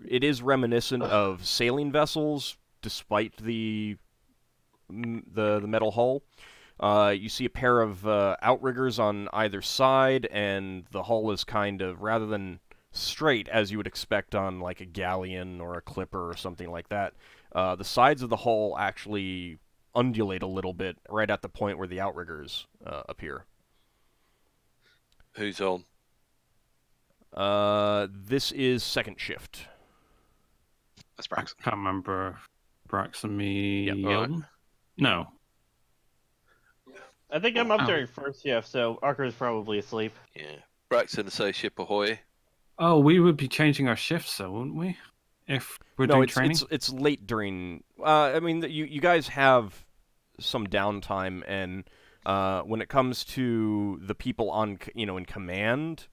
Speaker 1: It is reminiscent of sailing vessels, despite the metal hull. You see a pair of outriggers on either side, and the hull is kind of, rather than straight as you would expect on like a galleon or a clipper or something like that, the sides of the hull actually undulate a little bit right at the point where the outriggers appear.
Speaker 3: Who's on?
Speaker 1: This is second shift.
Speaker 2: That's Braxon.
Speaker 5: I can't remember. Braxon, me,
Speaker 1: Yep.
Speaker 5: Yeldan? No.
Speaker 4: I think I'm up during first shift, so Ockar is probably asleep.
Speaker 3: Yeah. Braxon, say ship ahoy.
Speaker 5: Oh, we would be changing our shifts, though, wouldn't we? If we're doing training?
Speaker 1: It's late during. I mean, you guys have some downtime, and when it comes to the people on, in command,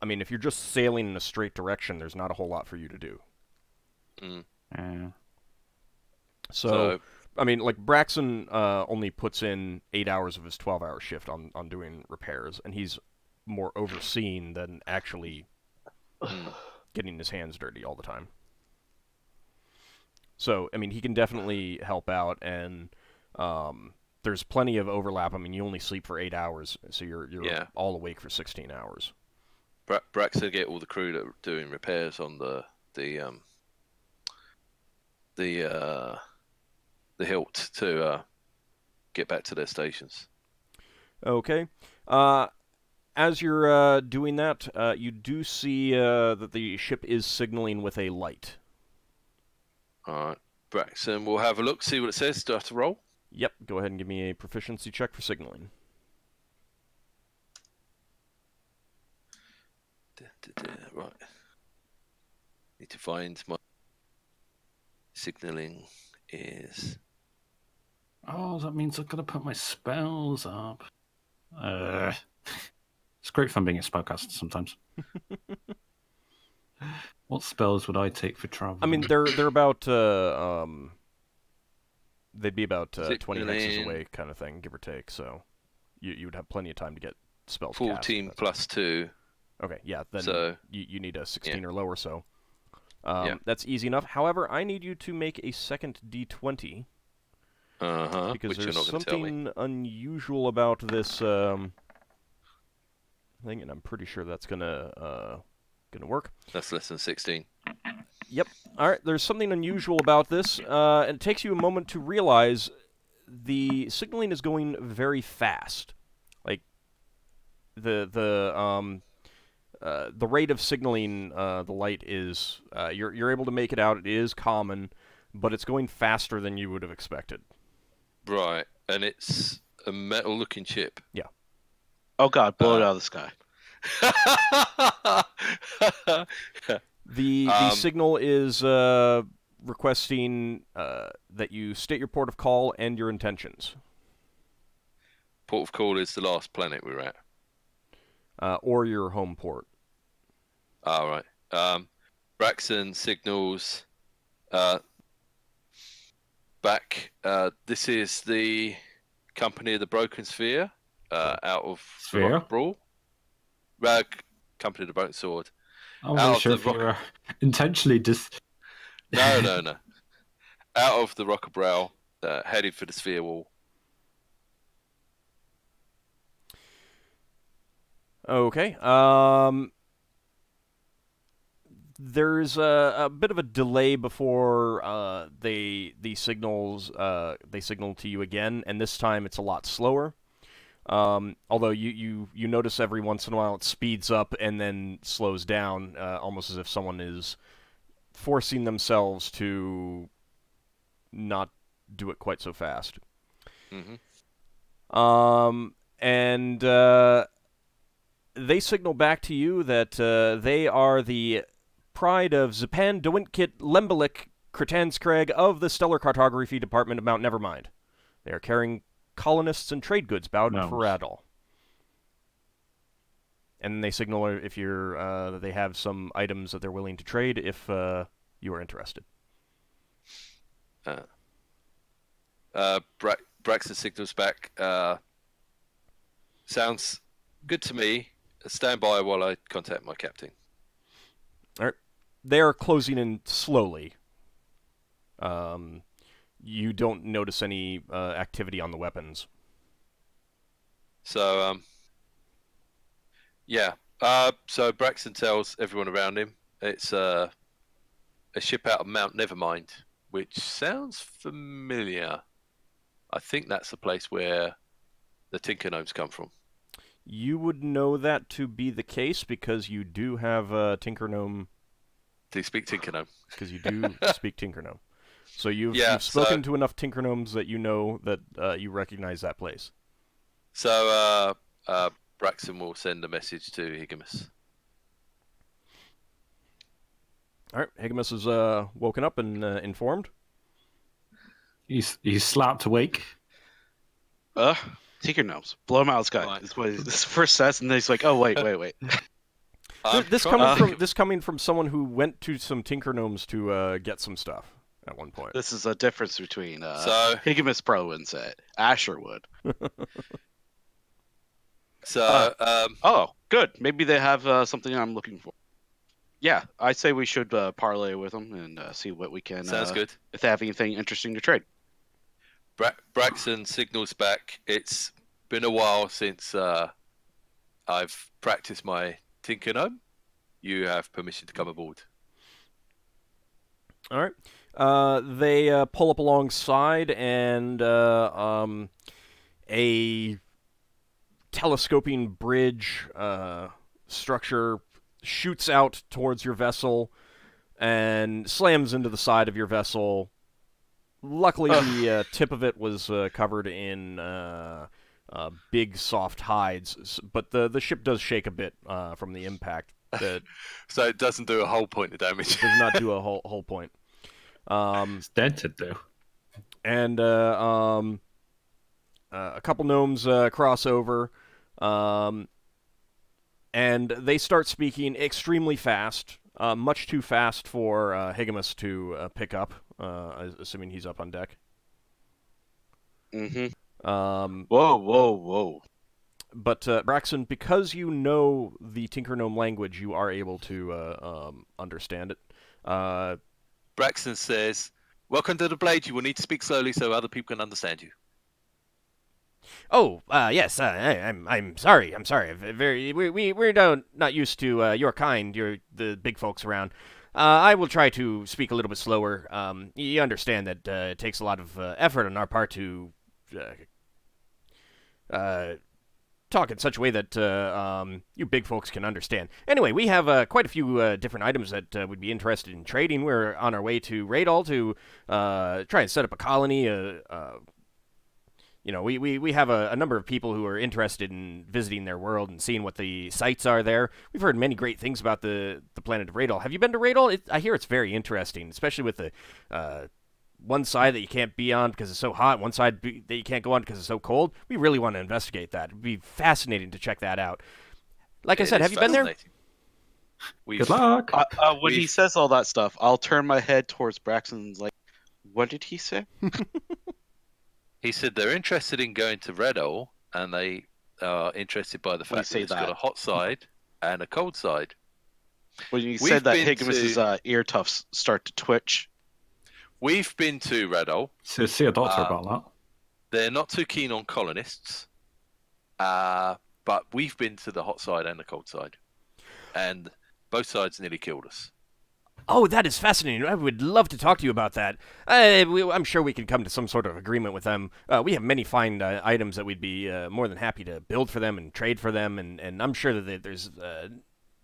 Speaker 1: I mean, if you're just sailing in a straight direction, there's not a whole lot for you to do. So, I mean, like, Braxon only puts in 8 hours of his 12-hour shift on doing repairs, and he's more overseeing than actually getting his hands dirty all the time. So, I mean, he can definitely help out, and there's plenty of overlap. I mean, you only sleep for 8 hours, so you're all awake for 16 hours.
Speaker 3: Braxon get all the crew that are doing repairs on the hilt to get back to their stations.
Speaker 1: Okay. As you're doing that, you do see that the ship is signaling with a light.
Speaker 3: All right. Braxon, we'll have a look, see what it says. Do I have to roll?
Speaker 1: Yep. Go ahead and give me a proficiency check for signaling.
Speaker 3: Right. Need to find my signaling is.
Speaker 5: Oh, that means I've got to put my spells up. It's great fun being a spellcaster sometimes. What spells would I take for travel?
Speaker 1: I mean, they're about they'd be about 20 hexes away, kind of thing, give or take. So you would have plenty of time to get spells.
Speaker 3: 14 plus 2.
Speaker 1: Okay, yeah. Then
Speaker 3: so,
Speaker 1: you need a 16 or lower. So
Speaker 3: that's
Speaker 1: easy enough. However, I need you to make a second D20. Because there's something unusual about this thing, and I'm pretty sure that's gonna work.
Speaker 3: That's less than 16.
Speaker 1: Yep. All right. There's something unusual about this, and it takes you a moment to realize the signaling is going very fast. Like the rate of signaling the light is you're able to make it out. It is common, but it's going faster than you would have expected.
Speaker 3: Right, and it's a metal-looking ship.
Speaker 1: Yeah.
Speaker 2: Oh God, blow it out of the sky.
Speaker 1: The signal is requesting that you state your port of call and your intentions.
Speaker 3: Port of call is the last planet we're at.
Speaker 1: Or your home port.
Speaker 3: All right. Braxon signals back. This is the Company of the Broken Sphere, out of
Speaker 5: Sphere?
Speaker 3: Brawl. Company of the Broken Sword.
Speaker 5: I wasn't sure if you were intentionally just...
Speaker 3: No. Out of the Rock of Brow, heading for the Sphere Wall.
Speaker 1: Okay. There's a bit of a delay before they signal to you again, and this time it's a lot slower. Although you notice every once in a while it speeds up and then slows down, almost as if someone is forcing themselves to not do it quite so fast. And they signal back to you that they are the pride of Zapan Dewintkit Lembelik Kretanskregg of the Stellar Cartography Department of Mount Nevermind. They are carrying colonists and trade goods bound for Radal. And they signal if you're they have some items that they're willing to trade if you are interested.
Speaker 3: Braxon signals back. Sounds good to me. Stand by while I contact my captain.
Speaker 1: All right. They are closing in slowly. You don't notice any activity on the weapons.
Speaker 3: So, yeah. So Braxon tells everyone around him it's a ship out of Mount Nevermind, which sounds familiar. I think that's the place where the Tinker Gnomes come from.
Speaker 1: You would know that to be the case because you do have a Tinker Gnome.
Speaker 3: Do you speak Tinker Gnome?
Speaker 1: Because you do speak Tinker Gnome. So you've spoken to enough Tinker Gnomes that you know that you recognize that place.
Speaker 3: So Braxon will send a message to Higgimus.
Speaker 1: All right, Higgimus is woken up and informed.
Speaker 5: He's slapped awake.
Speaker 2: Tinker Gnomes. Blow him out of the sky. Right. That's what this first says, and then he's like, oh, wait.
Speaker 1: This coming from someone who went to some Tinker Gnomes to get some stuff at one point.
Speaker 2: This is a difference between Higgimus probably wouldn't say it. Asher would. Oh, good. Maybe they have something I'm looking for. Yeah, I say we should parlay with them and see what we can.
Speaker 3: Sounds good.
Speaker 2: If they have anything interesting to trade.
Speaker 3: Braxon signals back. It's been a while since I've practiced my Tinker Gnome. You have permission to come aboard.
Speaker 1: All right. They pull up alongside, and a telescoping bridge structure shoots out towards your vessel and slams into the side of your vessel. Luckily, the tip of it was covered in big, soft hides, but the ship does shake a bit from the impact.
Speaker 3: So it doesn't do a whole point of damage.
Speaker 1: It does not do a whole point.
Speaker 5: It's dented, though.
Speaker 1: And a couple gnomes cross over, and they start speaking extremely fast, much too fast for Higgimus to pick up, assuming he's up on deck.
Speaker 2: Whoa.
Speaker 1: But, Braxon, because you know the Tinker Gnome language, you are able to understand it.
Speaker 3: Braxon says, "Welcome to the Blade. You will need to speak slowly so other people can understand you."
Speaker 1: Oh, yes. I'm sorry. We're not used to your kind. You're the big folks around. I will try to speak a little bit slower. You understand that it takes a lot of effort on our part to talk in such a way that you big folks can understand. Anyway, we have quite a few different items that would be interested in trading. We're on our way to Radal to try and set up a colony. You know, we have a number of people who are interested in visiting their world and seeing what the sites are there. We've heard many great things about the planet of Radal. Have you been to Radal? I hear it's very interesting, especially with the one side that you can't be on because it's so hot, one side that you can't go on because it's so cold. We really want to investigate that. It'd be fascinating to check that out. Like I said, have you been there?
Speaker 5: Good luck.
Speaker 2: When he says all that stuff, I'll turn my head towards Braxon and like, What did he say?
Speaker 3: He said they're interested in going to Redall, and they are interested by the fact that it's got a hot side and a cold side.
Speaker 2: When you said that, Higgimus's ear tufts start to twitch.
Speaker 3: We've been to Redall.
Speaker 5: So see a doctor about that.
Speaker 3: They're not too keen on colonists, but we've been to the hot side and the cold side, and both sides nearly killed us.
Speaker 1: Oh, that is fascinating. I would love to talk to you about that. I'm sure we can come to some sort of agreement with them. We have many fine items that we'd be more than happy to build for them and trade for them, and I'm sure that there's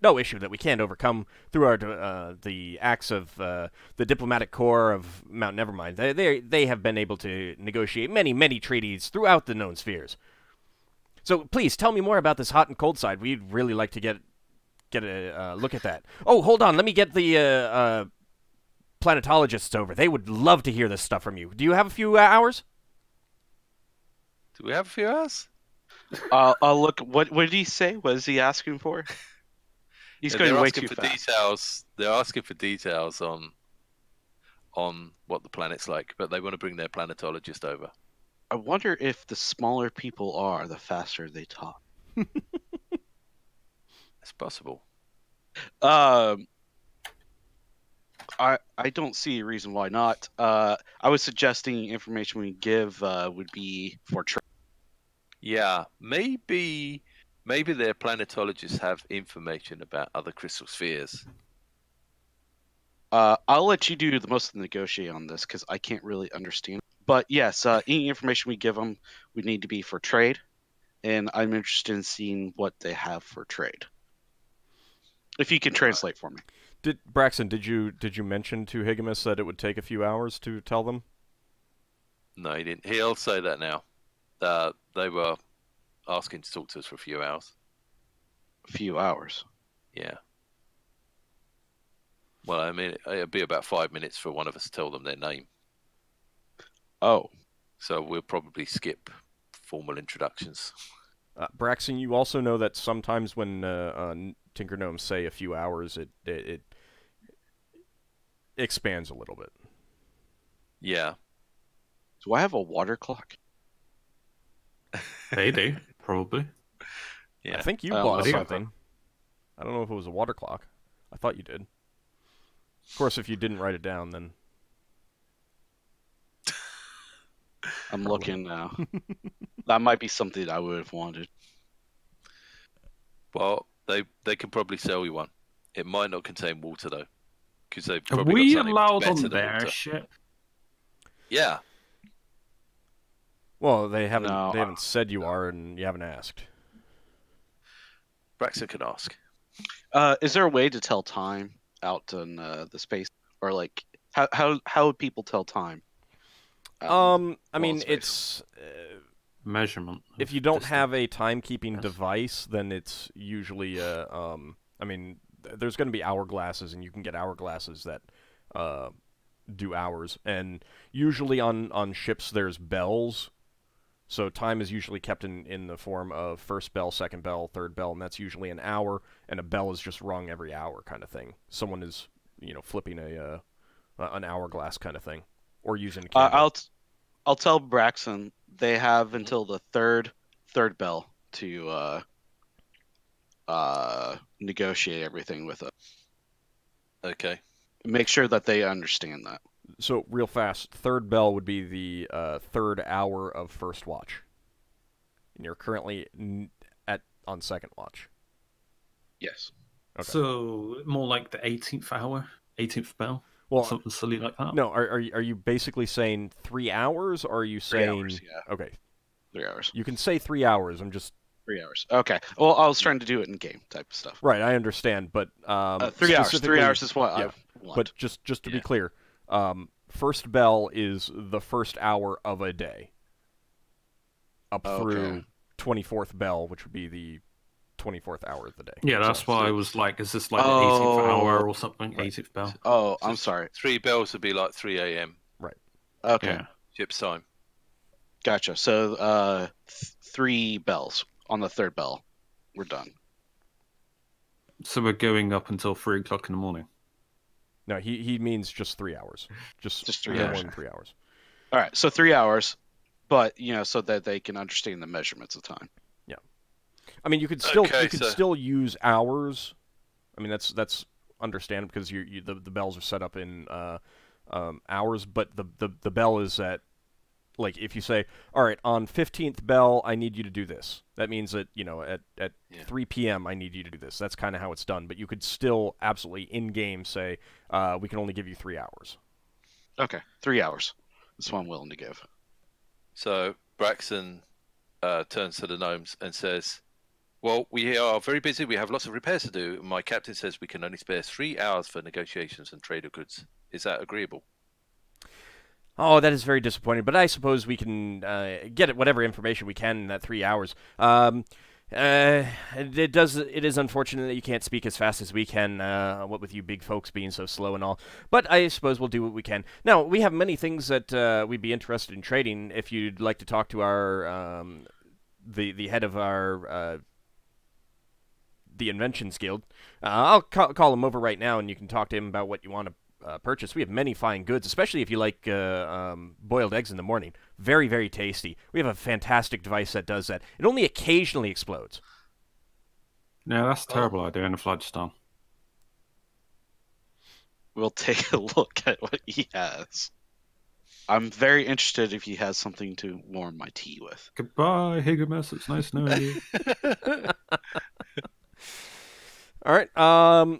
Speaker 1: no issue that we can't overcome through our the acts of the diplomatic corps of Mount Nevermind. They have been able to negotiate many treaties throughout the known spheres. So please tell me more about this hot and cold side. We'd really like to get a look at that. Oh, hold on. Let me get the planetologists over. They would love to hear this stuff from you. Do you have a few hours?
Speaker 3: Do we have a few hours?
Speaker 2: I'll look. What did he say? What is he asking for? He's going way too fast.
Speaker 3: Details. They're asking for details on what the planet's like, but they want to bring their planetologist over.
Speaker 2: I wonder if the smaller people are, the faster they talk.
Speaker 3: It's possible.
Speaker 2: I don't see a reason why not. I was suggesting information we give would be for trade.
Speaker 3: Yeah, maybe their planetologists have information about other crystal spheres.
Speaker 2: I'll let you do the most of the negotiating on this because I can't really understand. But yes, any information we give them would need to be for trade, and I'm interested in seeing what they have for trade. If you can translate for me.
Speaker 1: Braxon, did you mention to Higgimus that it would take a few hours to tell them?
Speaker 3: No, he didn't. He'll say that now. They were asking to talk to us for a few hours.
Speaker 2: A few hours?
Speaker 3: Yeah. Well, I mean, it'll be about 5 minutes for one of us to tell them their name.
Speaker 2: Oh.
Speaker 3: So we'll probably skip formal introductions.
Speaker 1: Braxon, you also know that sometimes when Tinker Gnomes say a few hours, it expands a little bit.
Speaker 3: Yeah.
Speaker 2: Do I have a water clock?
Speaker 5: They do, probably.
Speaker 3: Yeah.
Speaker 1: I think you bought something. I don't know if it was a water clock. I thought you did. Of course, if you didn't write it down, then...
Speaker 2: I'm looking now. That might be something I would have wanted.
Speaker 3: Well, they can probably sell you one. It might not contain water though, because they've
Speaker 5: Are
Speaker 3: probably
Speaker 5: we
Speaker 3: got
Speaker 5: allowed
Speaker 3: better
Speaker 5: on
Speaker 3: than
Speaker 5: their
Speaker 3: water.
Speaker 5: ship?
Speaker 3: Yeah.
Speaker 1: Well, they haven't said you are, and you haven't asked.
Speaker 3: Braxon can ask.
Speaker 2: Is there a way to tell time out in the space, or like how would people tell time?
Speaker 1: I mean, it's
Speaker 5: measurement.
Speaker 1: If you don't have a timekeeping device, then it's usually I mean, there's going to be hourglasses, and you can get hourglasses that do hours, and usually on ships there's bells. So time is usually kept in the form of first bell, second bell, third bell, and that's usually an hour, and a bell is just rung every hour kind of thing. Someone is, flipping an hourglass kind of thing, or using a candle.
Speaker 2: I'll tell Braxon they have until the third bell to negotiate everything with it.
Speaker 3: Okay.
Speaker 2: Make sure that they understand that.
Speaker 1: So, real fast, third bell would be the third hour of first watch. And you're currently on second watch.
Speaker 2: Yes.
Speaker 1: Okay.
Speaker 5: So, more like the 18th hour? 18th bell?
Speaker 1: Well,
Speaker 5: something silly like that?
Speaker 1: No, are you basically saying 3 hours, or are you saying...
Speaker 2: 3 hours, yeah.
Speaker 1: Okay.
Speaker 2: 3 hours.
Speaker 1: You can say 3 hours, I'm just...
Speaker 2: 3 hours. Okay. Well, I was trying to do it in game type of stuff.
Speaker 1: Right, I understand, but...
Speaker 2: 3 hours. 3 hours is what I want.
Speaker 1: But just to be clear... first bell is the first hour of a day. Up through 24th bell, which would be the 24th hour of the day.
Speaker 5: Yeah, that's why I was like, is this like the 18th hour or something? Right. 18th bell.
Speaker 2: Oh, I'm sorry.
Speaker 3: 3 bells would be like 3 a.m.
Speaker 1: Right.
Speaker 2: Okay.
Speaker 5: Yeah.
Speaker 3: Ship's time.
Speaker 2: Gotcha. So 3 bells. On the third bell, we're done.
Speaker 5: So we're going up until 3 o'clock in the morning.
Speaker 1: No, he means just 3 hours. Just 3 hours. More than 3 hours.
Speaker 2: All right, so 3 hours, but so that they can understand the measurements of time.
Speaker 1: Yeah, I mean you could still use hours. I mean that's understandable because the bells are set up in hours, but the bell is at, like, if you say, all right, on 15th bell, I need you to do this. That means that, at 3 p.m. I need you to do this. That's kind of how it's done. But you could still absolutely in-game say, we can only give you 3 hours.
Speaker 2: Okay, 3 hours. That's what I'm willing to give.
Speaker 3: So Braxon turns to the gnomes and says, well, we are very busy. We have lots of repairs to do. My captain says we can only spare 3 hours for negotiations and trade of goods. Is that agreeable?
Speaker 1: Oh, that is very disappointing, but I suppose we can get whatever information we can in that 3 hours. It is unfortunate that you can't speak as fast as we can, what with you big folks being so slow and all, but I suppose we'll do what we can. Now, we have many things that we'd be interested in trading. If you'd like to talk to our, the head of our, the Inventions Guild, I'll call him over right now, and you can talk to him about what you want to purchase. We have many fine goods, especially if you like boiled eggs in the morning. Very, very tasty. We have a fantastic device that does that. It only occasionally explodes.
Speaker 5: No, that's a terrible idea in a Floodstone.
Speaker 2: We'll take a look at what he has. I'm very interested if he has something to warm my tea with.
Speaker 5: Goodbye, Higgimus. It's nice knowing you.
Speaker 1: All right.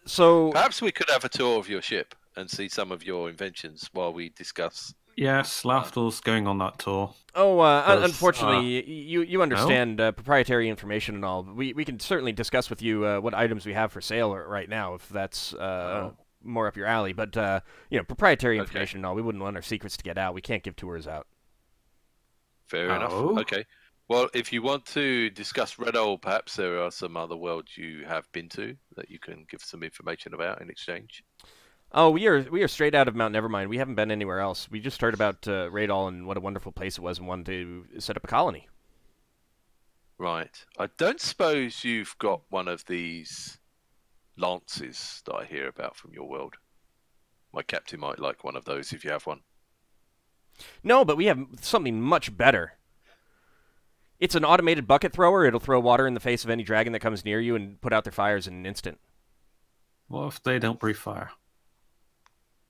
Speaker 1: So
Speaker 3: perhaps we could have a tour of your ship and see some of your inventions while we discuss.
Speaker 5: Yes, Lafdul's going on that tour.
Speaker 1: Oh, unfortunately, you understand proprietary information and all. We can certainly discuss with you what items we have for sale right now, if that's more up your alley. But proprietary information and all, we wouldn't want our secrets to get out. We can't give tours out.
Speaker 3: Fair enough. Okay. Well, if you want to discuss Red Hole, perhaps there are some other worlds you have been to that you can give some information about in exchange.
Speaker 1: Oh, we are straight out of Mount Nevermind. We haven't been anywhere else. We just heard about Radol and what a wonderful place it was and wanted to set up a colony.
Speaker 3: Right. I don't suppose you've got one of these lances that I hear about from your world. My captain might like one of those if you have one.
Speaker 1: No, but we have something much better. It's an automated bucket thrower. It'll throw water in the face of any dragon that comes near you and put out their fires in an instant.
Speaker 5: What if they don't breathe fire?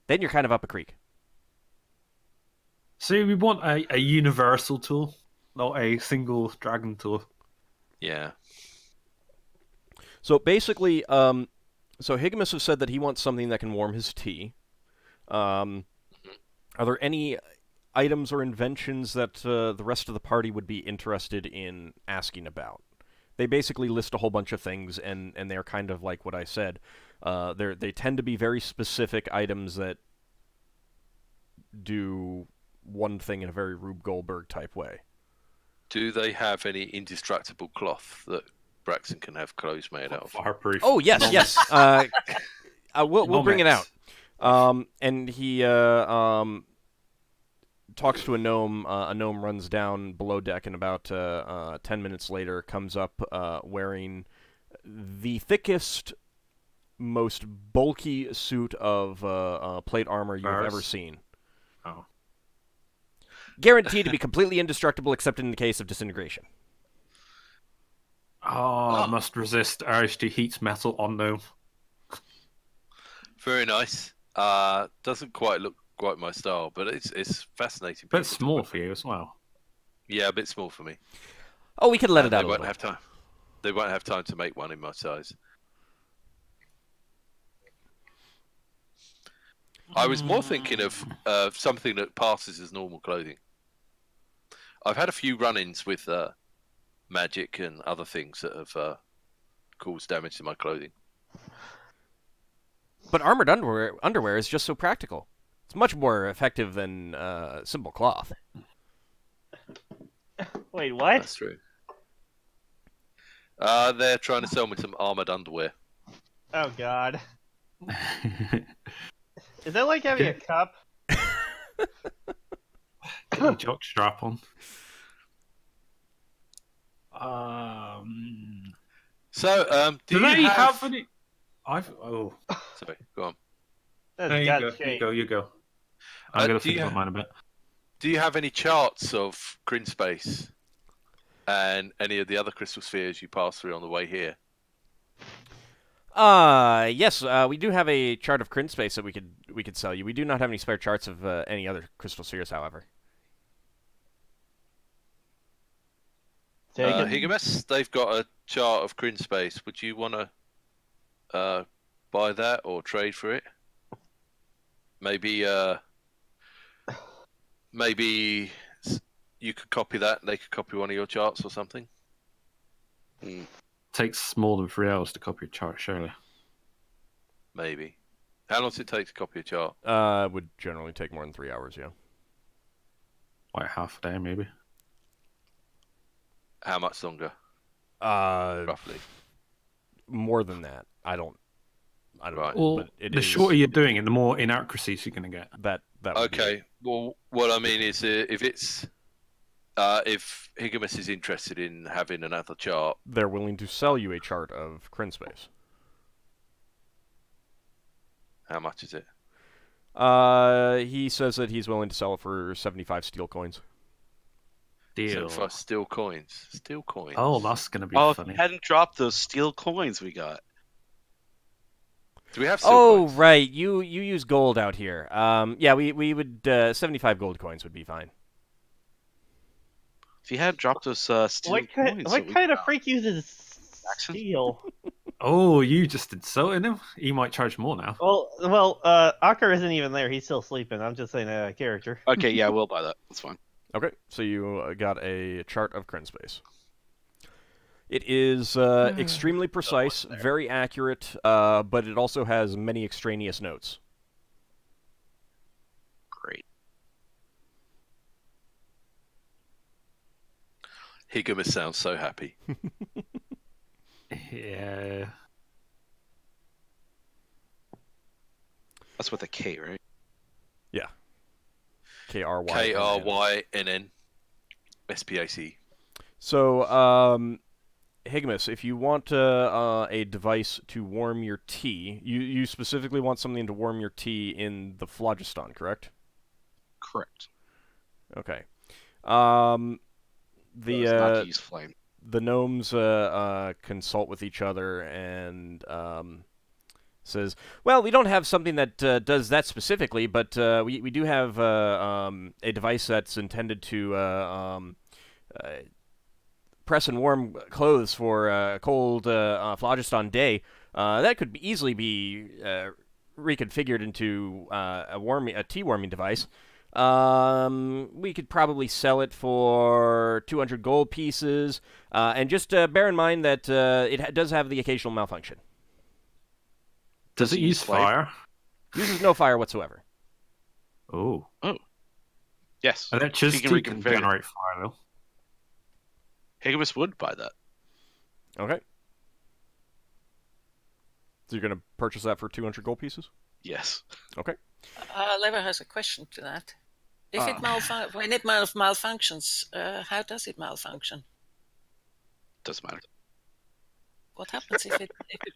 Speaker 1: Then you're kind of up a creek.
Speaker 5: See, we want a universal tool, not a single dragon tool.
Speaker 3: Yeah.
Speaker 1: So basically, so Higgimus has said that he wants something that can warm his tea. Are there any items or inventions that the rest of the party would be interested in asking about? They basically list a whole bunch of things, and they're kind of like what I said. They tend to be very specific items that do one thing in a very Rube Goldberg type way.
Speaker 3: Do they have any indestructible cloth that Braxon can have clothes made out of?
Speaker 5: Fireproof.
Speaker 1: Oh, yes, yes. We'll bring it out. And he talks to a gnome. A gnome runs down below deck, and about 10 minutes later comes up wearing the thickest, most bulky suit of plate armor you've ever seen.
Speaker 5: Oh.
Speaker 1: Guaranteed to be completely indestructible except in the case of disintegration.
Speaker 5: Oh, must resist urge to heat metal on gnome.
Speaker 3: Very nice. Doesn't quite look quite my style, but it's fascinating.
Speaker 5: But it's small for you as well.
Speaker 3: Yeah, a bit small for me.
Speaker 1: Oh, we could let it out.
Speaker 3: They won't have time. They won't have time to make one in my size. I was more thinking of something that passes as normal clothing. I've had a few run-ins with magic and other things that have caused damage to my clothing.
Speaker 1: But armored underwear is just so practical. It's much more effective than simple cloth.
Speaker 4: Wait, what?
Speaker 3: That's true. They're trying to sell me some armored underwear.
Speaker 4: Oh, God. Is that like having a cup?
Speaker 5: Jock strap on.
Speaker 3: So,
Speaker 5: do they have any? Sorry,
Speaker 3: go on.
Speaker 5: You go. I'm going to think about mine a bit.
Speaker 3: Do you have any charts of grid space and any of the other crystal spheres you pass through on the way here?
Speaker 1: Yes, we do have a chart of Kryn space that we could sell you. We do not have any spare charts of any other crystal spheres, however.
Speaker 3: Higgimus, they've got a chart of Kryn space. Would you want to buy that or trade for it? Maybe you could copy that and they could copy one of your charts or something.
Speaker 5: Takes more than 3 hours to copy a chart, surely.
Speaker 3: Maybe. How long does it take to copy a chart?
Speaker 1: It would generally take more than 3 hours, yeah.
Speaker 5: Like half a day, maybe.
Speaker 3: How much longer?
Speaker 1: Roughly. More than that. I don't
Speaker 5: right. Well, the shorter you're doing it, the more inaccuracies you're going to get.
Speaker 1: That
Speaker 3: okay. Well, what I mean is, if it's if Higgimus is interested in having another chart,
Speaker 1: they're willing to sell you a chart of Kryn space.
Speaker 3: How much is it?
Speaker 1: He says that he's willing to sell it for 75 steel coins.
Speaker 5: Deal.
Speaker 3: For steel coins. Steel coins.
Speaker 5: Oh, that's going to be funny.
Speaker 2: If we hadn't dropped those steel coins we got.
Speaker 3: Do we have steel coins?
Speaker 1: Right. You use gold out here. Yeah, we would 75 gold coins would be fine.
Speaker 2: If you had dropped those steel coins...
Speaker 4: What kind of freak uses steel?
Speaker 5: Oh, you just insulted him? He might charge more now.
Speaker 4: Well, Ockar isn't even there. He's still sleeping. I'm just saying a character.
Speaker 2: Okay, yeah, we'll buy that. That's fine.
Speaker 1: Okay, so you got a chart of Kryn space. It is extremely precise, very accurate, but it also has many extraneous notes.
Speaker 2: Great.
Speaker 3: Higgimus sounds so happy.
Speaker 5: Yeah.
Speaker 2: That's with a K, right?
Speaker 1: Yeah. K-R-Y.
Speaker 3: K-R-Y-N-N. S-P-A-C.
Speaker 1: So, Higgimus, if you want a device to warm your tea, you specifically want something to warm your tea in the phlogiston, correct?
Speaker 2: Correct.
Speaker 1: Okay.
Speaker 2: Not to use flame.
Speaker 1: The gnomes consult with each other and says, well, we don't have something that does that specifically, but we do have a device that's intended to press and warm clothes for a cold phlogiston day. That could easily be reconfigured into a tea warming device. We could probably sell it for 200 gold pieces, and just bear in mind that it does have the occasional malfunction.
Speaker 5: Does it use fire?
Speaker 1: Uses no fire whatsoever.
Speaker 5: Oh.
Speaker 2: Yes.
Speaker 5: Electricity can generate fire, though.
Speaker 2: Higgimus would buy that.
Speaker 1: Okay. So you're going to purchase that for 200 gold pieces?
Speaker 2: Yes.
Speaker 1: Okay.
Speaker 6: Lever has a question to that. If when it malfunctions, how does it malfunction?
Speaker 2: Doesn't matter.
Speaker 6: What happens if it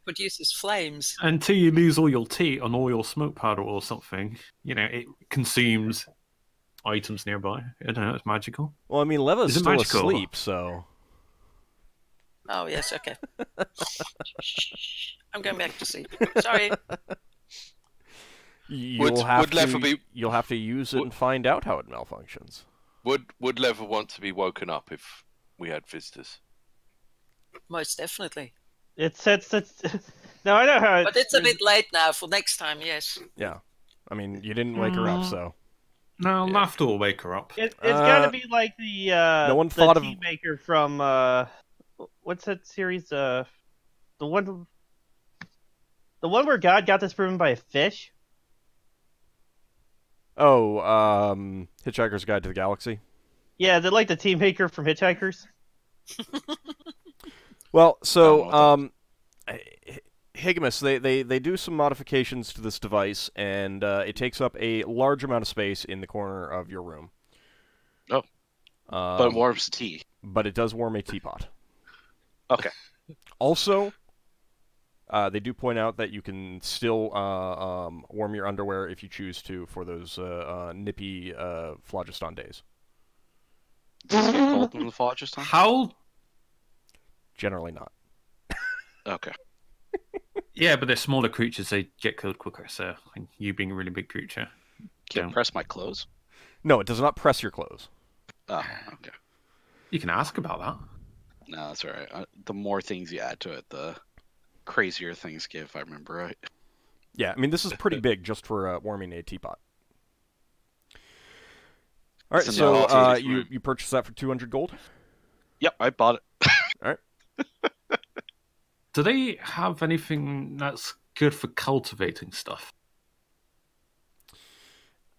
Speaker 6: produces flames?
Speaker 5: Until you lose all your tea and all your smoke powder or something, it consumes items nearby. I don't know, it's magical.
Speaker 1: Well, I mean, Leva's still asleep, so...
Speaker 6: Oh, yes, okay. I'm going back to sleep. Sorry.
Speaker 1: You'll have to use it and find out how it malfunctions.
Speaker 3: Would Leva want to be woken up if we had visitors?
Speaker 6: Most definitely.
Speaker 4: It's no, I know how.
Speaker 6: But it's a bit late now. For next time, yes.
Speaker 1: Yeah, I mean, you didn't wake her up, so.
Speaker 5: No, Lafdul will wake her up.
Speaker 4: It's got to be like the
Speaker 1: no one thought
Speaker 4: the mischiefmaker from what's that series? The one where God got disproven by a fish.
Speaker 1: Oh, Hitchhiker's Guide to the Galaxy?
Speaker 4: Yeah, they're like the team maker from Hitchhikers.
Speaker 1: Well, so, Higgimus, they do some modifications to this device, and it takes up a large amount of space in the corner of your room.
Speaker 2: Oh. But it warms tea.
Speaker 1: But it does warm a teapot.
Speaker 2: Okay.
Speaker 1: Also, They do point out that you can still warm your underwear if you choose to for those nippy phlogiston days.
Speaker 2: Does it get cold in the phlogiston?
Speaker 5: How?
Speaker 1: Generally not.
Speaker 2: Okay.
Speaker 5: Yeah, but they're smaller creatures. They get killed quicker. So you being a really big creature,
Speaker 2: Can it press my clothes?
Speaker 1: No, it does not press your clothes.
Speaker 2: Oh, okay.
Speaker 5: You can ask about that.
Speaker 2: No, that's all right. The more things you add to it, the crazier things get, if I remember right.
Speaker 1: Yeah, I mean, this is pretty big just for warming a teapot. All right, so you purchased that for 200 gold?
Speaker 2: Yep, I bought it.
Speaker 1: All right.
Speaker 5: Do they have anything that's good for cultivating stuff?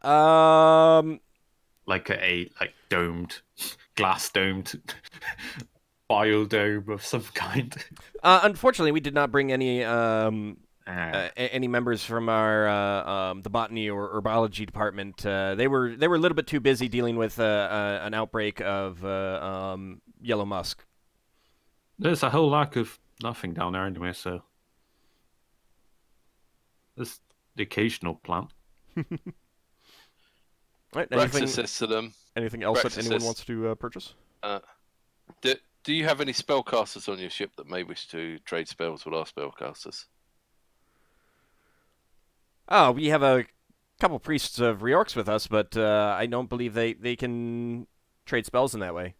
Speaker 5: Like a domed, glass domed biodome of some kind.
Speaker 1: Unfortunately, we did not bring any members from our the botany or biology department. They were a little bit too busy dealing with an outbreak of yellow musk.
Speaker 5: There's a whole lack of nothing down there anyway, so there's the occasional plant.
Speaker 1: Right,
Speaker 3: Braxon says to them,
Speaker 1: anything else that anyone wants to purchase?
Speaker 3: Do you have any spellcasters on your ship that may wish to trade spells with our spellcasters?
Speaker 1: Oh, we have a couple priests of Reorx with us, but I don't believe they can trade spells in that way.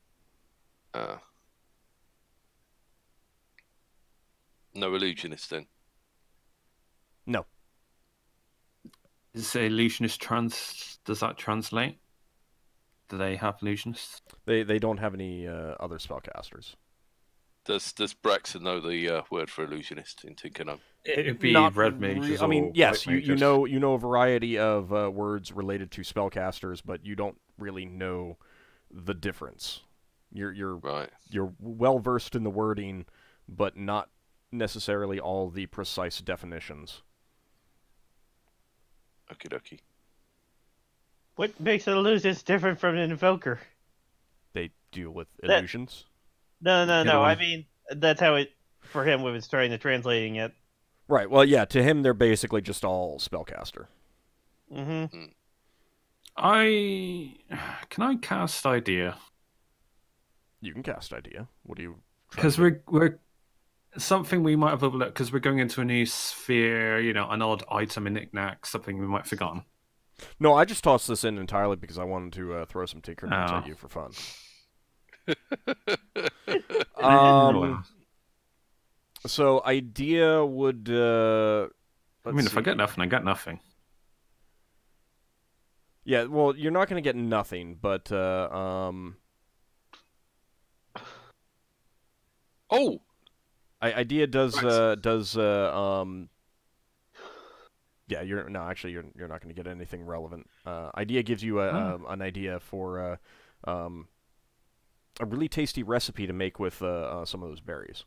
Speaker 3: No illusionist then?
Speaker 1: No.
Speaker 5: Is illusionist does that translate? Do they have illusionists?
Speaker 1: They don't have any other spellcasters.
Speaker 3: Does Braxon know the word for illusionist in Tinkerno?
Speaker 5: It'd be red mages.
Speaker 1: I mean, yes, you know a variety of words related to spellcasters, but you don't really know the difference. You're
Speaker 3: right.
Speaker 1: You're well versed in the wording, but not necessarily all the precise definitions.
Speaker 3: Okie dokie.
Speaker 4: What makes an illusionist different from an invoker?
Speaker 1: They deal with illusions.
Speaker 4: No. I mean, that's how it, for him, when it's trying to translating it.
Speaker 1: Right, well, yeah, to him, they're basically just all spellcaster.
Speaker 4: Mm-hmm.
Speaker 5: Can I cast idea?
Speaker 1: You can cast idea. What do you...
Speaker 5: Because we're... Something we might have overlooked, because we're going into a new sphere, an odd item, a knick-knack, something we might have forgotten.
Speaker 1: No, I just tossed this in entirely because I wanted to throw some tinker notes at you for fun. So idea would.
Speaker 5: If I get nothing, I get nothing.
Speaker 1: Yeah, well, you're not going to get nothing, but idea does yeah, you're not going to get anything relevant. Idea gives you an idea for a really tasty recipe to make with some of those berries.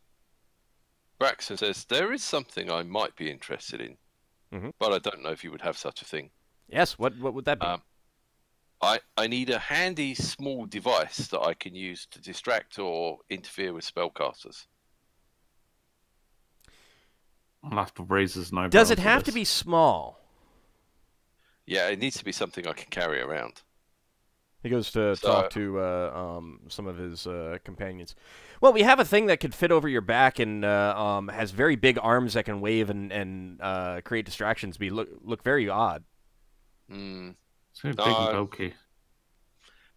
Speaker 3: Braxon says, there is something I might be interested in, but I don't know if you would have such a thing.
Speaker 1: Yes, what would that be?
Speaker 3: I need a handy small device that I can use to distract or interfere with spellcasters.
Speaker 5: I'll have to raise his eyebrow.
Speaker 1: Does it have to be small?
Speaker 3: Yeah, it needs to be something I can carry around.
Speaker 1: He goes to talk to some of his companions. Well, we have a thing that could fit over your back and has very big arms that can wave and create distractions. Look very odd.
Speaker 5: It's very big and bulky.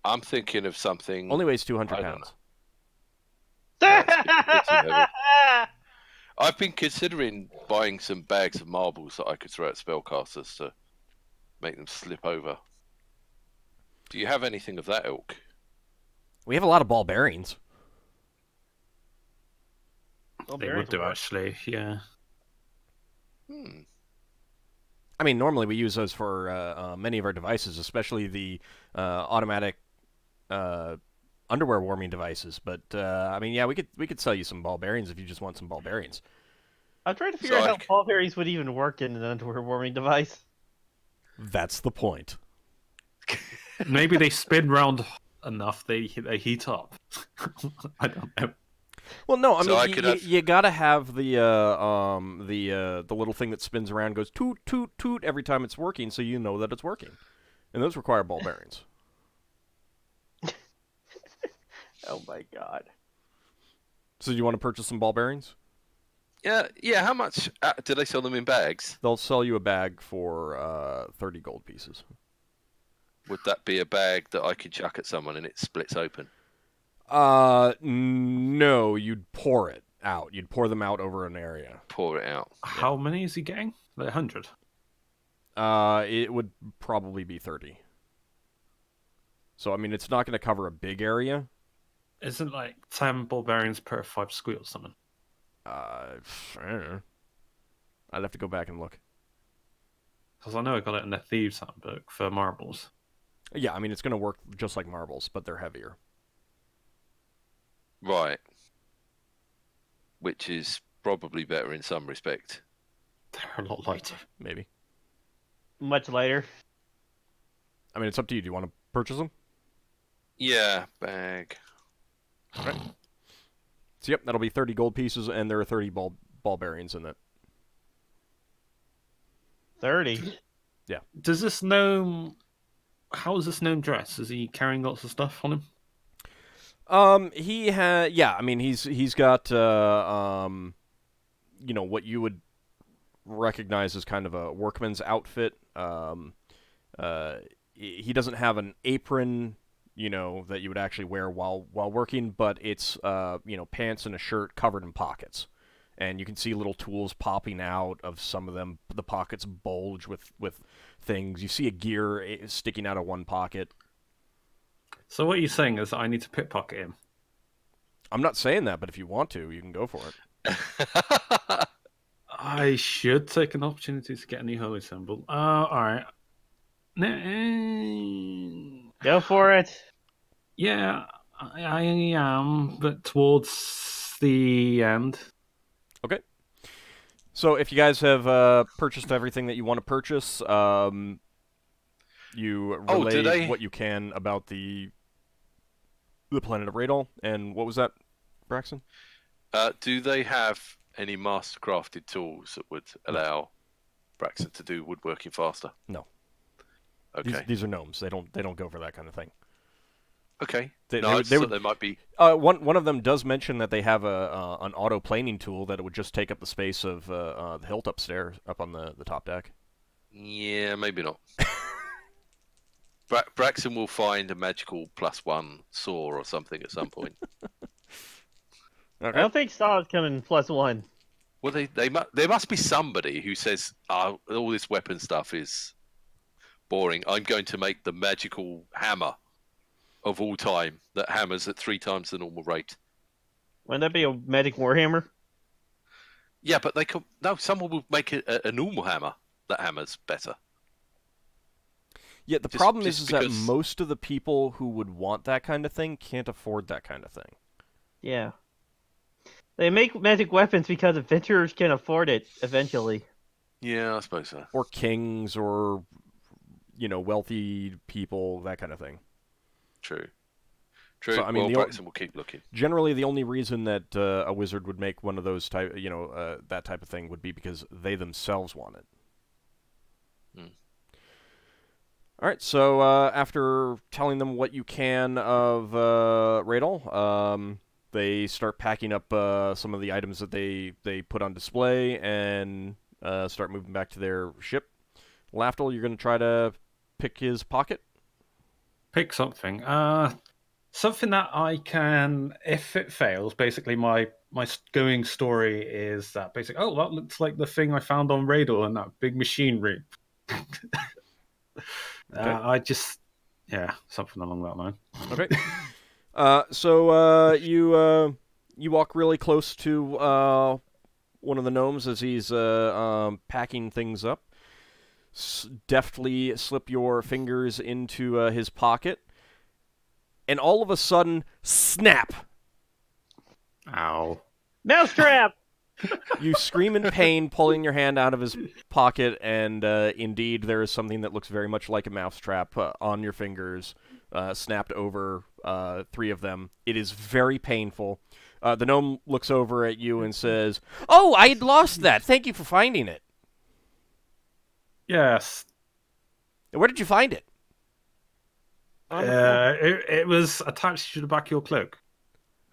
Speaker 3: I'm thinking of something...
Speaker 1: Only weighs 200 pounds.
Speaker 3: I've been considering buying some bags of marbles that I could throw at spellcasters to make them slip over. Do you have anything of that ilk?
Speaker 1: We have a lot of ball bearings.
Speaker 5: They would do, actually, yeah.
Speaker 1: I mean, normally we use those for many of our devices, especially the automatic underwear warming devices. But I mean, yeah, we could sell you some ball bearings if you just want some ball bearings.
Speaker 4: I'm trying to figure out how ball bearings would even work in an underwear warming device.
Speaker 1: That's the point.
Speaker 5: Maybe they spin round enough, they heat up. I don't know.
Speaker 1: Well, no, I mean, you gotta have the little thing that spins around, goes toot toot toot every time it's working, so you know that it's working, and those require ball bearings.
Speaker 4: Oh my god!
Speaker 1: So you want to purchase some ball bearings?
Speaker 3: Yeah. How much do they sell them in bags?
Speaker 1: They'll sell you a bag for 30 gold pieces.
Speaker 3: Would that be a bag that I could chuck at someone and it splits open?
Speaker 1: No, you'd pour it out. You'd pour them out over an area.
Speaker 3: Pour it out.
Speaker 5: How many is he getting? Like 100?
Speaker 1: It would probably be 30. So, I mean, it's not going to cover a big area.
Speaker 5: Isn't like 10 ball bearings per 5 squeal or something?
Speaker 1: I don't know. I'd have to go back and look.
Speaker 5: Because I know I got it in the Thieves Handbook for marbles.
Speaker 1: Yeah, I mean, it's going to work just like marbles, but they're heavier.
Speaker 3: Right. Which is probably better in some respect.
Speaker 5: They're a lot lighter.
Speaker 1: Maybe.
Speaker 4: Much lighter.
Speaker 1: I mean, it's up to you. Do you want to purchase them?
Speaker 3: Yeah, bag.
Speaker 1: Okay. So, yep, that'll be 30 gold pieces, and there are 30 ball bearings in that.
Speaker 4: 30?
Speaker 5: Yeah. Does this gnome... How is this gnome dressed? Is he carrying lots of stuff on him?
Speaker 1: He had, yeah, I mean, he's got, you know, what you would recognize as kind of a workman's outfit. He doesn't have an apron, you know, that you would actually wear while working, but it's, you know, pants and a shirt covered in pockets. And you can see little tools popping out of some of them. The pockets bulge with things. You see a gear sticking out of one pocket.
Speaker 5: So what you're saying is that I need to pickpocket him?
Speaker 1: I'm not saying that, but if you want to, you can go for it.
Speaker 5: I should take an opportunity to get a new holy symbol. Alright.
Speaker 4: Go for it.
Speaker 5: Yeah, I am, but towards the end.
Speaker 1: Okay. So if you guys have purchased everything that you want to purchase, you relay what you can about the planet of Radol. And what was that, Braxon?
Speaker 3: Do they have any master-crafted tools that would allow Braxon to do woodworking faster?
Speaker 1: No.
Speaker 3: Okay.
Speaker 1: These are gnomes. They don't go for that kind of thing.
Speaker 3: Okay.
Speaker 1: They
Speaker 3: might be.
Speaker 1: One of them does mention that they have an auto planing tool that it would just take up the space of the hilt upstairs, up on the top deck.
Speaker 3: Yeah, maybe not. Braxon will find a magical +1 saw or something at some point.
Speaker 4: Okay. I don't think saw is coming +1.
Speaker 3: Well, there must be somebody who says, all this weapon stuff is boring. I'm going to make the magical hammer of all time that hammers at 3 times the normal rate.
Speaker 4: Wouldn't that be a magic warhammer?
Speaker 3: Yeah, but someone will make a normal hammer that hammers better.
Speaker 1: Yeah, the problem is that most of the people who would want that kind of thing can't afford that kind of thing.
Speaker 4: Yeah. They make magic weapons because adventurers can afford it eventually.
Speaker 3: Yeah, I suppose so.
Speaker 1: Or kings, or, you know, wealthy people, that kind of thing.
Speaker 3: True.
Speaker 1: So, I mean,
Speaker 3: Braxon will keep looking.
Speaker 1: Generally, the only reason that a wizard would make one of those type, that type of thing would be because they themselves want it. All right. So after telling them what you can of Radol, they start packing up some of the items that they put on display and start moving back to their ship. Lafdul, you're going to try to pick his pocket?
Speaker 5: Pick something. Something that I can, if it fails, basically my going story is that basically, oh, that looks like the thing I found on Radar and that big machine rig. Okay. Something along that line.
Speaker 1: Okay. So you walk really close to one of the gnomes as he's packing things up. Deftly slip your fingers into his pocket, and all of a sudden, snap!
Speaker 5: Ow.
Speaker 4: Mousetrap!
Speaker 1: You scream in pain, pulling your hand out of his pocket, and indeed there is something that looks very much like a mousetrap on your fingers. snapped over 3 of them. It is very painful. The gnome looks over at you and says, "Oh, I had lost that. Thank you for finding it."
Speaker 5: Yes.
Speaker 1: Where did you find it?
Speaker 5: It was attached to the back of your cloak.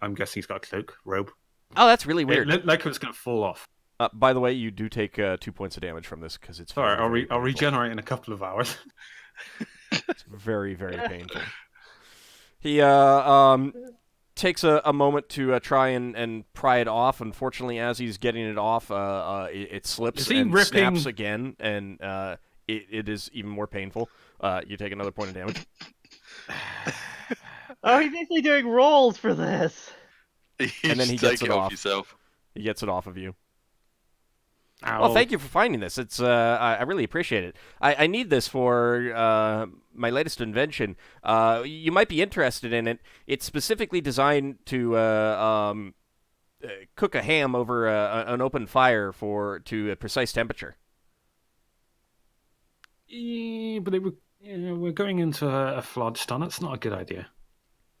Speaker 5: I'm guessing he's got a cloak, robe.
Speaker 1: Oh, that's really weird.
Speaker 5: It looked like it was going to fall off.
Speaker 1: By the way, you do take 2 points of damage from this because it's
Speaker 5: sorry. I'll regenerate in a couple of hours.
Speaker 1: It's very, very painful. He takes a moment to try and pry it off. Unfortunately, as he's getting it off, it slips and snaps again, and it is even more painful. You take another point of damage.
Speaker 4: Oh, he's actually doing rolls for this.
Speaker 1: And then he gets it off.
Speaker 3: Yourself.
Speaker 1: He gets it off of you.
Speaker 5: Ow.
Speaker 1: Well, thank you for finding this. It's I really appreciate it. I need this for my latest invention. You might be interested in it. It's specifically designed to cook a ham over an open fire to a precise temperature.
Speaker 5: Yeah, but we're going into a flood stun. It's not a good idea,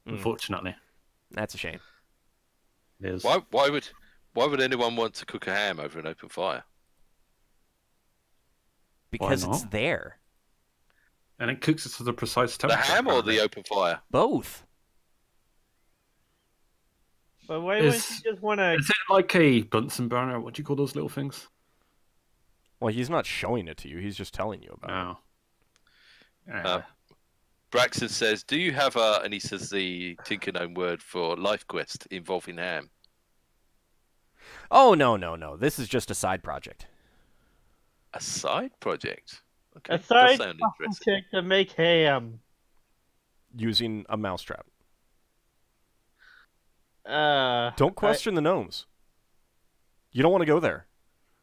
Speaker 5: unfortunately.
Speaker 1: That's a shame.
Speaker 5: It is.
Speaker 3: Why would anyone want to cook a ham over an open fire?
Speaker 1: Because it's there.
Speaker 5: And it cooks it to the precise temperature.
Speaker 3: The ham or the open fire?
Speaker 1: Both.
Speaker 4: But why wouldn't you just want to...
Speaker 5: Is it like a Bunsen burner? What do you call those little things?
Speaker 1: Well, he's not showing it to you. He's just telling you about it.
Speaker 3: Braxon says, do you have and he says the Tinker Gnome word for life quest involving ham?
Speaker 1: Oh, no. This is just a side project.
Speaker 3: A side project? Okay.
Speaker 4: A side project to make ham.
Speaker 1: Using a mousetrap.
Speaker 4: Don't
Speaker 1: question the gnomes. You don't want to go there.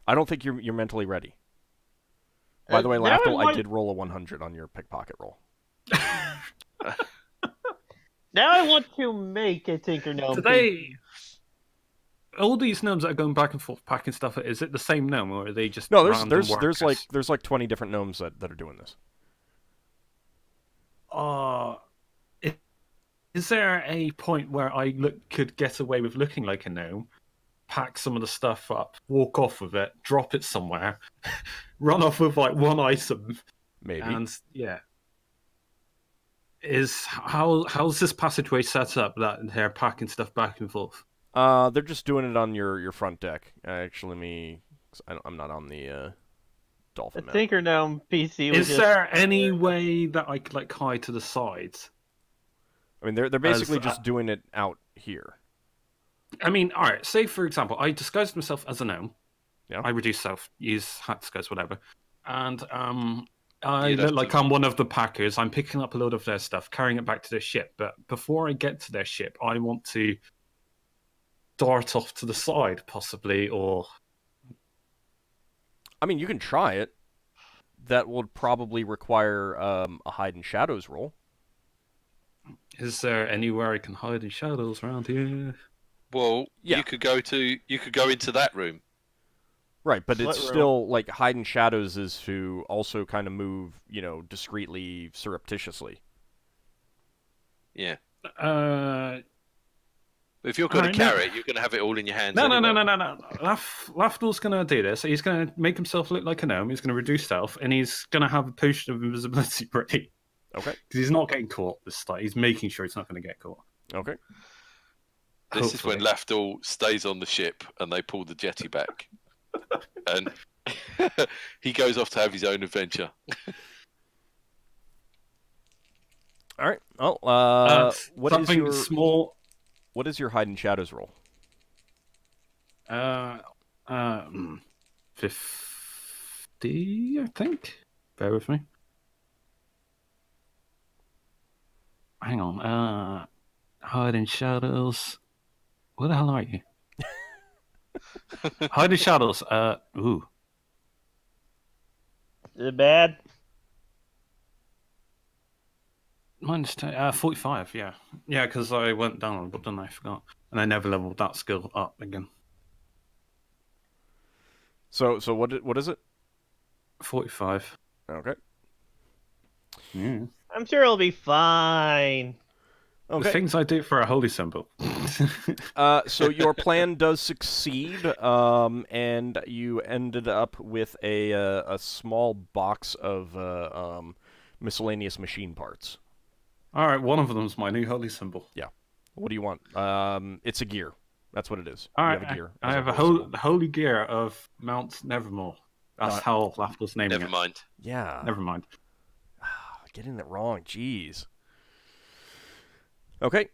Speaker 1: I don't think you're mentally ready. By the way, Lafdul, I did roll a 100 on your pickpocket roll.
Speaker 4: Now I want to make a Tinker Gnome.
Speaker 5: All these gnomes that are going back and forth packing stuff, is it the same gnome or are they just
Speaker 1: No, there's like 20 different gnomes that are doing this.
Speaker 5: Is there a point where I could get away with looking like a gnome, pack some of the stuff up, walk off with it, drop it somewhere, run off with like one item?
Speaker 1: Maybe.
Speaker 5: And yeah. How's this passageway set up that they're packing stuff back and forth?
Speaker 1: They're just doing it on your front deck. Actually, I'm not on the dolphin map.
Speaker 4: Tinker Gnome PC.
Speaker 5: Is there any way that I could like hide to the sides?
Speaker 1: I mean, they're basically just doing it out here.
Speaker 5: I mean, all right. Say for example, I disguised myself as a gnome.
Speaker 1: Yeah.
Speaker 5: I reduce self, use hat disguise, whatever, and I look like I'm one of the packers. I'm picking up a load of their stuff, carrying it back to their ship. But before I get to their ship, I want to dart off to the side, possibly, or...
Speaker 1: I mean, you can try it. That would probably require a hide in shadows roll.
Speaker 5: Is there anywhere I can hide in shadows around here?
Speaker 3: Well, yeah. You could go into that room.
Speaker 1: Right, but it's still, like, hide in shadows is to also kind of move, discreetly, surreptitiously.
Speaker 3: Yeah. If you're going to carry it, you're going to have it all in your hands.
Speaker 5: No. Lafdul's going to do this. He's going to make himself look like a gnome. He's going to reduce stealth, and he's going to have a potion of invisibility ready.
Speaker 1: Okay.
Speaker 5: Because he's not getting caught this time. He's making sure he's not going to get caught.
Speaker 1: Okay.
Speaker 3: This is when Lafdul stays on the ship, and they pull the jetty back. And he goes off to have his own adventure.
Speaker 1: All right. Well, what is your hide in shadows roll?
Speaker 5: 50, I think. Bear with me. Hang on. Hide in shadows. Where the hell are you? Hide in shadows. Ooh.
Speaker 4: Is it bad?
Speaker 5: Mine's 45, yeah. Yeah, because I went down, but then I forgot. And I never leveled that skill up again.
Speaker 1: So what is it?
Speaker 5: 45.
Speaker 1: Okay.
Speaker 5: Yeah.
Speaker 4: I'm sure it'll be fine.
Speaker 5: Okay. The things I do for a holy symbol.
Speaker 1: So your plan does succeed, and you ended up with a small box of miscellaneous machine parts.
Speaker 5: All right, one of them's my new holy symbol.
Speaker 1: Yeah. What do you want? It's a gear. That's what it is.
Speaker 5: All right,
Speaker 1: you have a gear.
Speaker 5: I have a holy gear of Mount Nevermore. That's how Lafdul's naming it.
Speaker 3: Never mind.
Speaker 1: Yeah.
Speaker 5: Never mind.
Speaker 1: Getting it wrong. Jeez. Okay.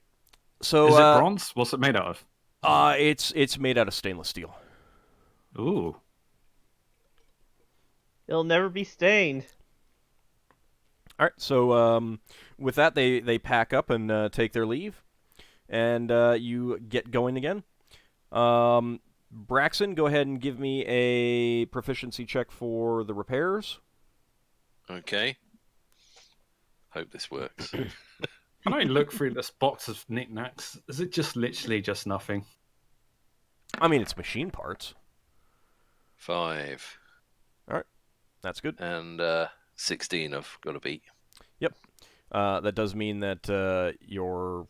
Speaker 1: So
Speaker 5: is it bronze? What's it made out of?
Speaker 1: It's made out of stainless steel.
Speaker 5: Ooh.
Speaker 4: It'll never be stained.
Speaker 1: All right. So with that, they pack up and take their leave, and you get going again. Braxon, go ahead and give me a proficiency check for the repairs.
Speaker 3: Okay. Hope this works.
Speaker 5: Can I look through this box of knickknacks? Is it just literally just nothing?
Speaker 1: I mean, it's machine parts.
Speaker 3: 5.
Speaker 1: All right. That's good.
Speaker 3: And 16 I've got to beat.
Speaker 1: Yep. That does mean that your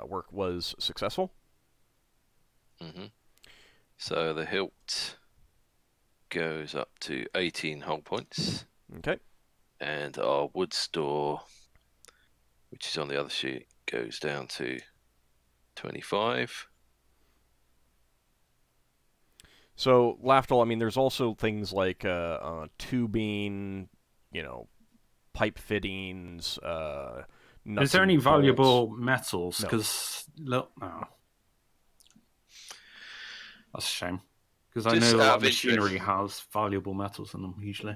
Speaker 1: work was successful.
Speaker 3: Mm-hmm. So the hilt goes up to 18 hull points.
Speaker 1: Okay.
Speaker 3: And our wood store, which is on the other sheet, goes down to 25.
Speaker 1: So, Lafdul, I mean, there's also things like tubing, pipe fittings, nuts.
Speaker 5: Is there any
Speaker 1: bolts.
Speaker 5: valuable metals?
Speaker 1: No.
Speaker 5: Because, no. That's a shame. Because I know a lot of machinery has valuable metals in them, usually.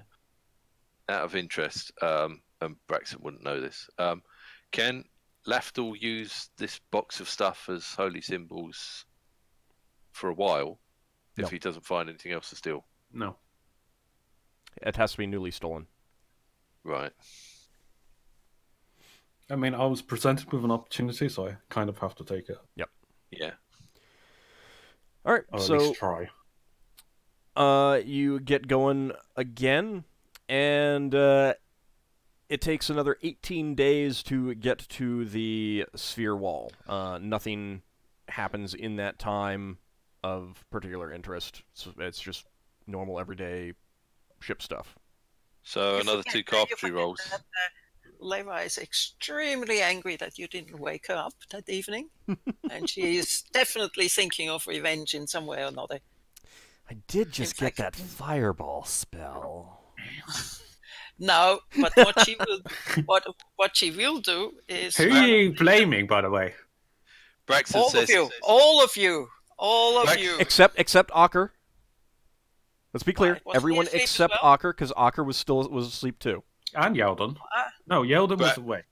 Speaker 3: Out of interest, and Braxon wouldn't know this, can Lafdul use this box of stuff as holy symbols for a while if he doesn't find anything else to steal?
Speaker 5: No.
Speaker 1: It has to be newly stolen.
Speaker 3: Right.
Speaker 5: I mean, I was presented with an opportunity, so I kind of have to take it.
Speaker 1: Yep.
Speaker 3: Yeah.
Speaker 1: All right,
Speaker 5: or
Speaker 1: so
Speaker 5: at least try.
Speaker 1: You get going again, and it takes another 18 days to get to the sphere wall. Nothing happens in that time of particular interest. So it's just normal, everyday ship stuff.
Speaker 3: So another 2 carpentry rolls.
Speaker 6: Leva is extremely angry that you didn't wake her up that evening, and she is definitely thinking of revenge in some way or another.
Speaker 1: I did just get that fireball spell.
Speaker 6: No, but what she will, what she will do is.
Speaker 5: Who are you blaming, by the way?
Speaker 3: Braxon
Speaker 6: all
Speaker 3: says,
Speaker 6: all of you,
Speaker 1: except Ockar. Let's be clear.
Speaker 6: Right,
Speaker 1: everyone except Ockar, because Ockar was asleep too.
Speaker 5: And Yeldan. No, Yeldan was awake.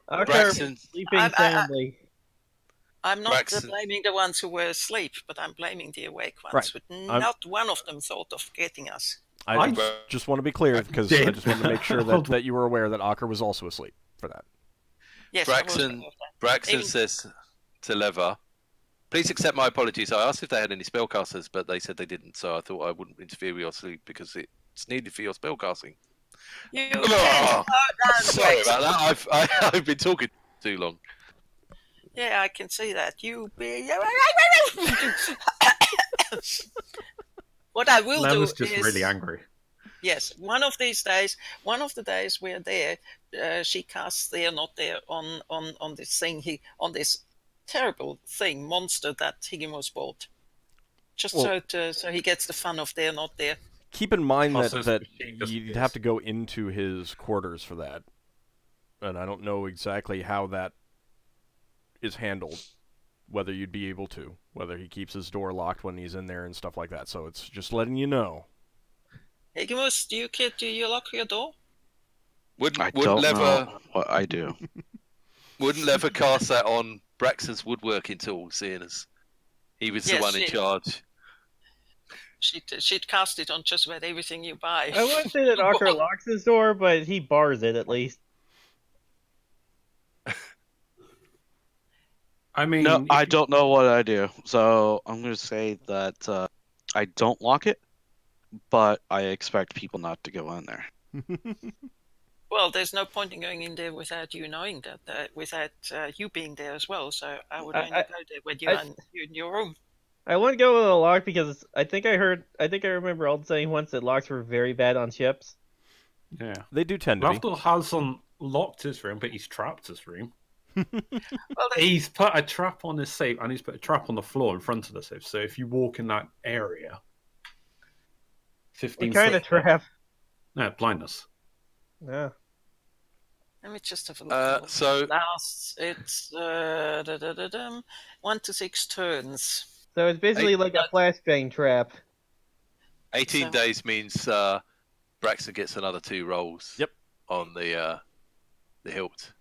Speaker 3: Braxon,
Speaker 4: sleeping family.
Speaker 6: I'm not blaming the ones who were asleep, but I'm blaming the awake ones. But not one of them thought of getting us.
Speaker 1: I just want to be clear, because I just want to make sure that you were aware that Ockar was also asleep for that.
Speaker 6: Yes,
Speaker 3: Braxon says to Leva, please accept my apologies. I asked if they had any spellcasters, but they said they didn't, so I thought I wouldn't interfere with your sleep because it's needed for your spellcasting. Sorry about that. I've been talking too long.
Speaker 6: Yeah, I can see that. What I will do is
Speaker 5: just really angry.
Speaker 6: Yes, one of the days we're there, she casts there, not there on this thing, on this terrible thing, monster that Higgimus bought. Just so he gets the fun of there, not there.
Speaker 1: Keep in mind that you'd have to go into his quarters for that. And I don't know exactly how that is handled. Whether you'd be able to. Whether he keeps his door locked when he's in there and stuff like that. So it's just letting you know.
Speaker 6: Higgimus, do you lock your door?
Speaker 2: I don't know what I do.
Speaker 3: Wouldn't Lever cast that on Braxon's woodworking tool, seeing as he was the one in charge?
Speaker 6: She'd cast it on just about everything you buy.
Speaker 4: I wouldn't say that Ockar locks his door, but he bars it at least.
Speaker 5: I mean,
Speaker 2: no, I don't know what I do, so I'm going to say that I don't lock it, but I expect people not to go in there.
Speaker 6: Well, there's no point in going in there without you knowing that, without you being there as well. So I would only go there when you're in your room.
Speaker 4: I want to go with a lock because I think I remember Ald saying once that locks were very bad on ships.
Speaker 5: Yeah,
Speaker 1: they do tend to be.
Speaker 5: Lafdul has unlocked his room, but he's trapped his room. Well, he's put a trap on his safe, and he's put a trap on the floor in front of the safe. So if you walk in that area, 15
Speaker 4: what kind of trap?
Speaker 5: No, blindness.
Speaker 4: Yeah.
Speaker 6: Let me just have a look.
Speaker 3: So
Speaker 6: last, it's 1 to 6 turns.
Speaker 4: So it's basically like a flashbang trap.
Speaker 3: 18 days means Braxon gets another 2 rolls.
Speaker 1: Yep.
Speaker 3: On the hilt.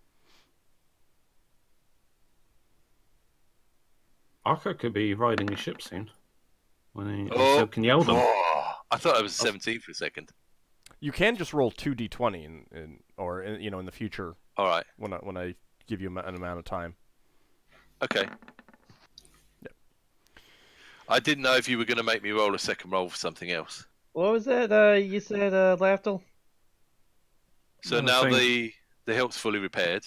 Speaker 5: Ockar could be riding a ship soon. When so can Yeldan.
Speaker 3: I thought it was 17 for a second.
Speaker 1: You can just roll 2d20 in the future.
Speaker 3: All right.
Speaker 1: When I give you an amount of time.
Speaker 3: Okay.
Speaker 1: Yep.
Speaker 3: I didn't know if you were going to make me roll a second roll for something else.
Speaker 4: What was that you said, Lafdul?
Speaker 3: So now the hilt's fully repaired.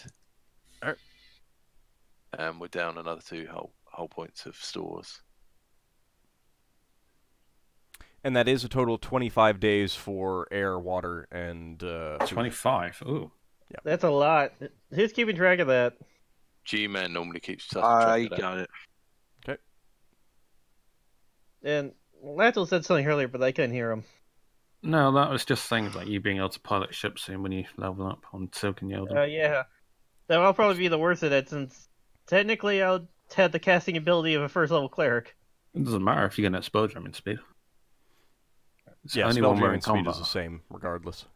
Speaker 1: All right.
Speaker 3: And we're down another 2 whole points of stores.
Speaker 1: And that is a total of 25 days for air, water, and
Speaker 5: 25. Ooh.
Speaker 1: Yeah.
Speaker 4: That's a lot. Who's keeping track of that?
Speaker 3: G-Man normally keeps track
Speaker 2: I
Speaker 3: of that.
Speaker 2: got it.
Speaker 1: Okay.
Speaker 4: And Lafdul said something earlier, but I couldn't hear him.
Speaker 5: No, that was just things like you being able to pilot ships soon when you level up on Silk and Yeldan.
Speaker 4: Yeah. That'll probably be the worst of it, since technically I'll have the casting ability of a first level cleric.
Speaker 5: It doesn't matter if you get that spelljamming speed.
Speaker 1: Yeah, spelljamming speed is the same, regardless.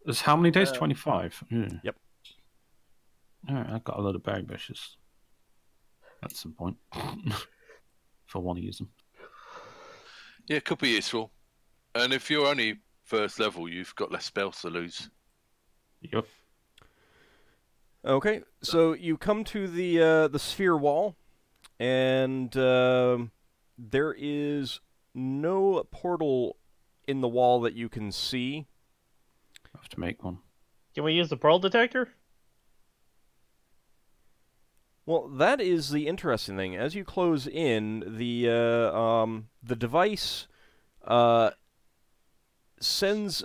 Speaker 5: It's how many days? 25.
Speaker 1: Yep.
Speaker 5: Alright, I've got a load of berry bushes. At some point. If I want to use them.
Speaker 3: Yeah, it could be useful. And if you're only first level, you've got less spells to lose.
Speaker 5: Yep.
Speaker 1: Okay, so you come to the sphere wall, and there is no portal in the wall that you can see.
Speaker 5: I have to make one.
Speaker 4: Can we use the pearl detector?
Speaker 1: Well, that is the interesting thing. As you close in, the device sends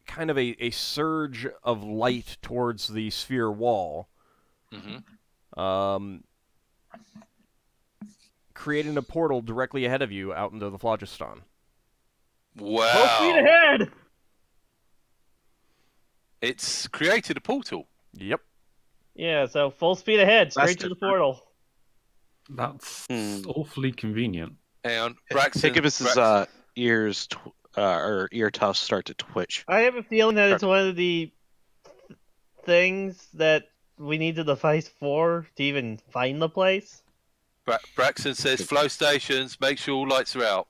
Speaker 1: kind of a surge of light towards the sphere wall, creating a portal directly ahead of you out into the phlogiston.
Speaker 3: Wow!
Speaker 4: Full speed ahead!
Speaker 3: It's created a portal.
Speaker 1: Yep.
Speaker 4: Yeah, so full speed ahead, straight to the portal.
Speaker 5: That's awfully convenient.
Speaker 3: And Braxon,
Speaker 2: Higgimus's ears or ear tufts start to twitch.
Speaker 4: I have a feeling that it's one of the things that we need the device for to even find the place.
Speaker 3: Braxon says, "Flow stations, make sure all lights are out,"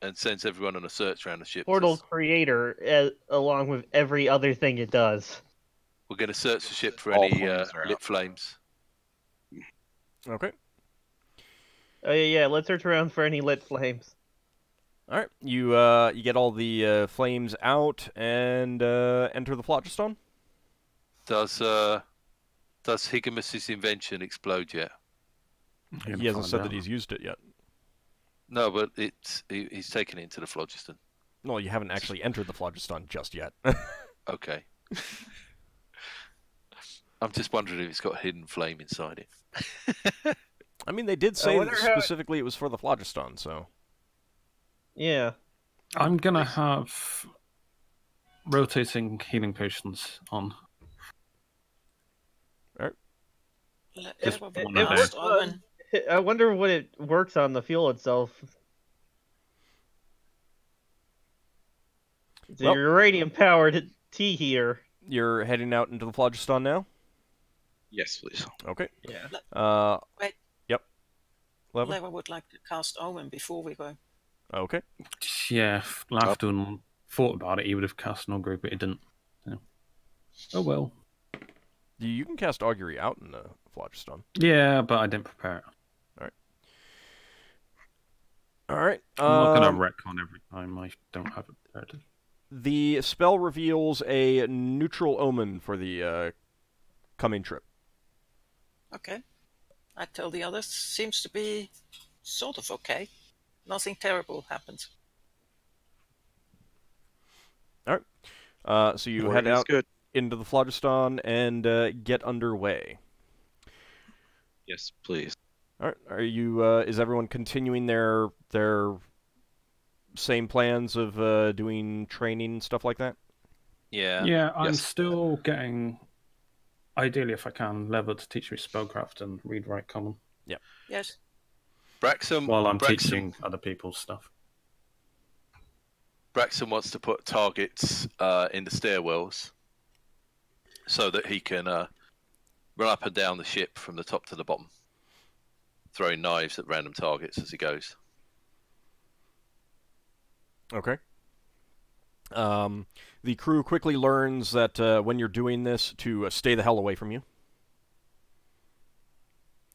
Speaker 3: and sends everyone on a search around the ship.
Speaker 4: Portal creator, along with every other thing it does.
Speaker 3: We're going to search the ship for any lit flames.
Speaker 1: Okay.
Speaker 4: Oh yeah, let's search around for any lit flames.
Speaker 1: All right, you get all the flames out and enter the phlogiston.
Speaker 3: Does Higgimus's invention explode yet?
Speaker 1: He hasn't said that he's used it yet.
Speaker 3: No, but he's taken it into the phlogiston.
Speaker 1: No, you haven't actually entered the phlogiston just yet.
Speaker 3: Okay. I'm just wondering if it's got a hidden flame inside it.
Speaker 1: I mean, they did say that specifically it was for the phlogiston, so...
Speaker 4: Yeah.
Speaker 5: I'm going to have rotating healing potions on.
Speaker 1: All
Speaker 5: right.
Speaker 4: I wonder what it works on the fuel itself. It's a uranium-powered tea heater.
Speaker 1: You're heading out into the phlogiston now?
Speaker 2: Yes, please.
Speaker 1: Okay.
Speaker 6: Yeah. Wait.
Speaker 1: Yep.
Speaker 6: Leva would like to cast Omen before we go.
Speaker 1: Okay.
Speaker 5: Yeah, if Lafdul thought about it, he would have cast an augury, but he didn't. Yeah. Oh well.
Speaker 1: You can cast augury out in the phlogiston.
Speaker 5: Yeah, but I didn't prepare it.
Speaker 1: All right.
Speaker 5: I'm not going to retcon every time I don't have it prepared.
Speaker 1: The spell reveals a neutral omen for the coming trip.
Speaker 6: Okay. I tell the others, seems to be sort of okay. Nothing terrible happens.
Speaker 1: All right. So you head out into the phlogiston and get underway.
Speaker 2: Yes, please.
Speaker 1: All right. Are you? Is everyone continuing their same plans of doing training and stuff like that?
Speaker 3: Yeah.
Speaker 5: Yeah, I'm still getting, ideally if I can, Lever to teach me spellcraft and read, write, common.
Speaker 1: Yeah.
Speaker 6: Yes.
Speaker 3: Braxon,
Speaker 5: while I'm teaching other people's stuff.
Speaker 3: Braxon wants to put targets in the stairwells so that he can run up and down the ship from the top to the bottom, throwing knives at random targets as he goes.
Speaker 1: Okay. The crew quickly learns that when you're doing this, to stay the hell away from you.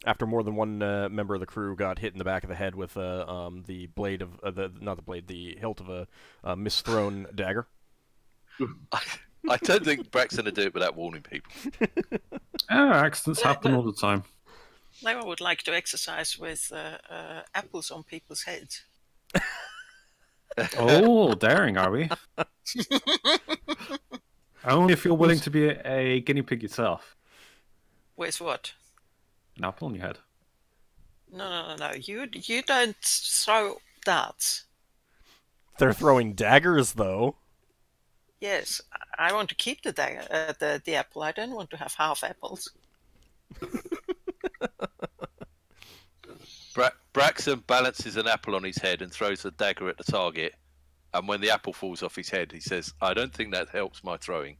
Speaker 1: After more than one member of the crew got hit in the back of the head with the blade of the hilt of a misthrown dagger.
Speaker 3: I don't think Braxton would do it without warning people.
Speaker 5: Accidents happen all the time.
Speaker 6: Leva would like to exercise with apples on people's heads.
Speaker 5: Oh, daring, are we? Only if you're willing to be a guinea pig yourself.
Speaker 6: With what?
Speaker 5: An apple on your head.
Speaker 6: No. You don't throw darts.
Speaker 1: They're throwing daggers, though.
Speaker 6: Yes, I want to keep the dagger, the apple. I don't want to have half apples.
Speaker 3: Braxton balances an apple on his head and throws a dagger at the target. And when the apple falls off his head, he says, "I don't think that helps my throwing."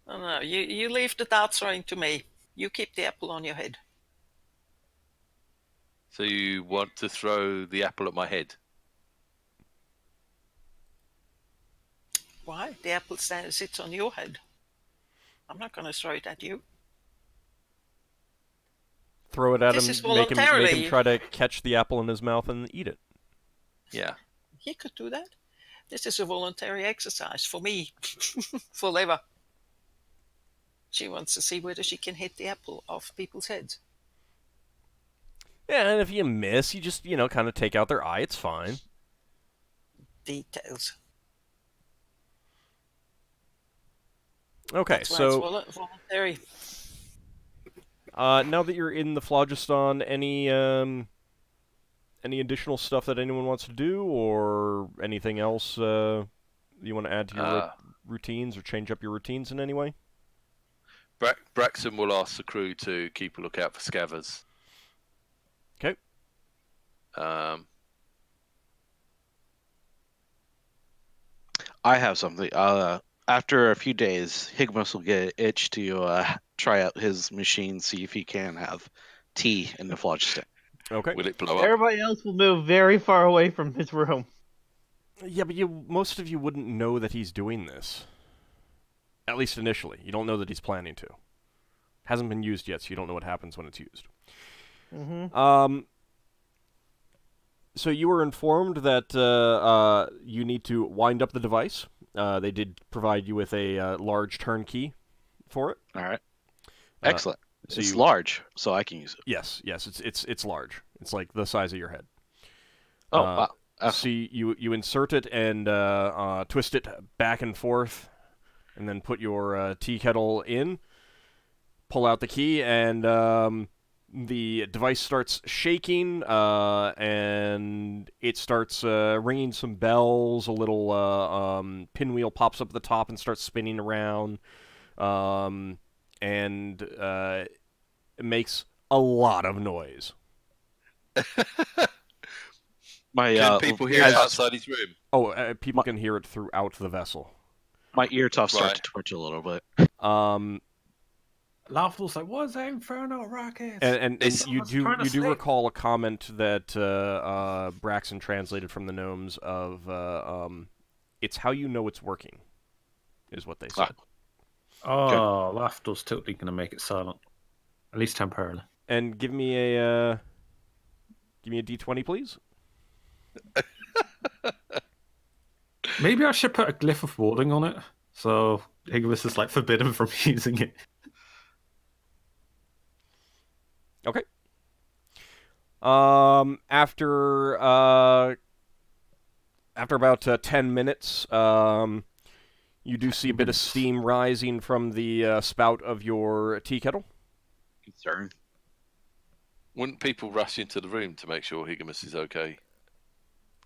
Speaker 6: No, you leave the dart throwing to me. You keep the apple on your head.
Speaker 3: So you want to throw the apple at my head?
Speaker 6: Why? The apple sits on your head. I'm not going to throw it at you.
Speaker 1: Throw it at him, make him try to catch the apple in his mouth and eat it.
Speaker 3: Yeah.
Speaker 6: He could do that. This is a voluntary exercise for me, for Leva. She wants to see whether she can hit the apple off people's heads.
Speaker 1: Yeah, and if you miss, you just, kind of take out their eye. It's fine.
Speaker 6: Details.
Speaker 1: Okay,
Speaker 6: That's
Speaker 1: so
Speaker 6: it's voluntary.
Speaker 1: Now that you're in the phlogiston, any additional stuff that anyone wants to do, or anything else you want to add to your routines, or change up your routines in any way?
Speaker 3: Braxton will ask the crew to keep a lookout for scavers.
Speaker 1: Okay.
Speaker 2: I have something. After a few days, Higgimus will get an itch to try out his machine, see if he can have tea in the phlogiston.
Speaker 1: Okay.
Speaker 3: Will it blow up?
Speaker 4: Everybody else will move very far away from his room.
Speaker 1: Yeah, but most of you wouldn't know that he's doing this. At least initially. You don't know that he's planning to. Hasn't been used yet, so you don't know what happens when it's used.
Speaker 4: Mm-hmm.
Speaker 1: So you were informed that you need to wind up the device. They did provide you with a large turnkey for it.
Speaker 2: All right. Excellent.
Speaker 1: So
Speaker 2: it's large, so I can use it.
Speaker 1: Yes, it's large. It's like the size of your head.
Speaker 2: Oh, wow.
Speaker 1: So you insert it and twist it back and forth, and then put your tea kettle in. Pull out the key, and the device starts shaking, and it starts ringing some bells. A little pinwheel pops up at the top and starts spinning around, and it makes a lot of noise.
Speaker 3: Can people hear it outside his room?
Speaker 1: Oh, people can hear it throughout the vessel.
Speaker 2: My ear tufts start to twitch a little bit.
Speaker 5: Lafdul's like, "What's that inferno rocket?"
Speaker 1: And you do recall a comment that Braxon translated from the gnomes of it's how you know it's working, is what they said.
Speaker 5: Oh, Lafdul's totally going to make it silent, at least temporarily.
Speaker 1: And give me a Give me a d20, please.
Speaker 5: Maybe I should put a glyph of warding on it, so Higgimus is like forbidden from using it.
Speaker 1: Okay. After about 10 minutes, you do see a bit of steam rising from the spout of your tea kettle.
Speaker 2: Concern.
Speaker 3: Wouldn't people rush into the room to make sure Higgimus is okay?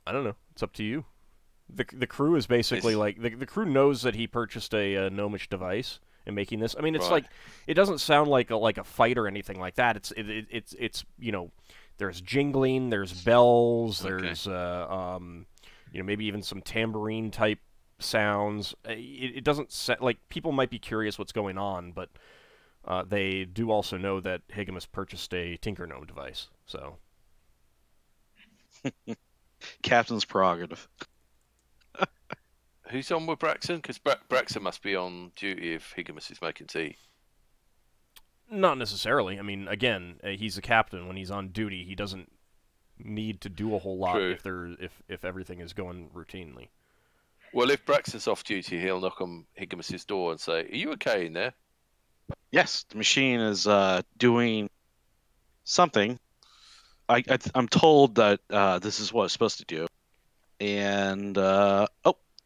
Speaker 1: I don't know. It's up to you. The crew is basically like the crew knows that he purchased a gnomish device in making this. I mean, it's like it doesn't sound like a fight or anything like that. It's you know, there's jingling, there's bells, there's maybe even some tambourine type sounds. It doesn't like people might be curious what's going on, but they do also know that Higgimus purchased a Tinker Gnome device. So
Speaker 2: Captain's prerogative.
Speaker 3: Who's on with Braxon? Because Braxon must be on duty if Higgimus is making tea.
Speaker 1: Not necessarily. I mean, again, he's a captain. When he's on duty, he doesn't need to do a whole lot if everything is going routinely.
Speaker 3: Well, if Braxton's off duty, he'll knock on Higgimus's door and say, "Are you okay in there?"
Speaker 2: Yes, the machine is doing something. I'm told that this is what it's supposed to do. And,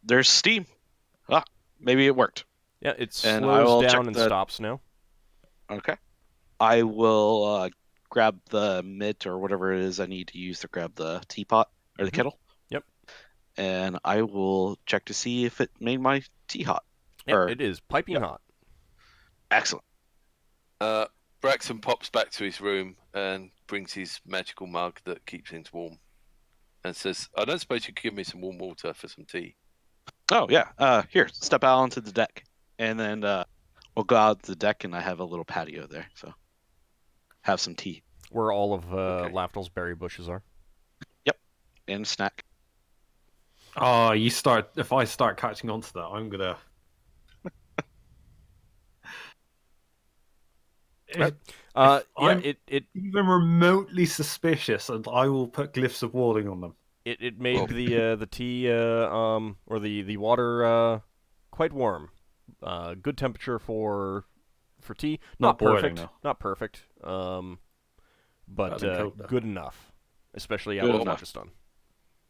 Speaker 2: there's steam. Maybe it worked.
Speaker 1: Yeah, it slows down and stops now.
Speaker 2: Okay. I will grab the mitt or whatever it is I need to use to grab the teapot or the kettle.
Speaker 1: Yep.
Speaker 2: And I will check to see if it made my tea hot.
Speaker 1: Yep, it is piping hot.
Speaker 2: Excellent.
Speaker 3: Braxton pops back to his room and brings his magical mug that keeps things warm and says, "I don't suppose you could give me some warm water for some tea?"
Speaker 2: Oh, yeah. Here, step out onto the deck. And then we'll go out to the deck, and I have a little patio there. So have some tea.
Speaker 1: Where all of Lafdul's berry bushes are.
Speaker 2: Yep. And a snack.
Speaker 5: Oh, if I start catching on to that, I'm going to... even remotely suspicious, and I will put glyphs of warding on them.
Speaker 1: It made the tea or the water quite warm. Good temperature for tea. Not perfect. Not perfect. But good enough, especially out of Phlogiston.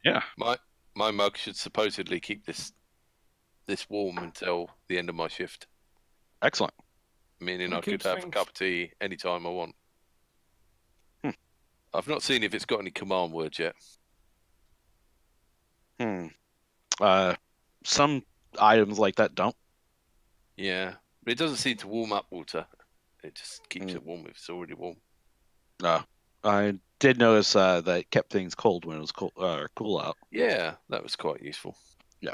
Speaker 2: Yeah.
Speaker 3: My mug should supposedly keep this warm until the end of my shift.
Speaker 2: Excellent.
Speaker 3: Meaning I could have a cup of tea anytime I want. I've not seen if it's got any command words yet.
Speaker 2: Some items like that don't.
Speaker 3: Yeah, but it doesn't seem to warm up water. It just keeps it warm if it's already warm.
Speaker 2: No, I did notice that it kept things cold when it was cool out.
Speaker 3: Yeah, that was quite useful.
Speaker 2: Yeah.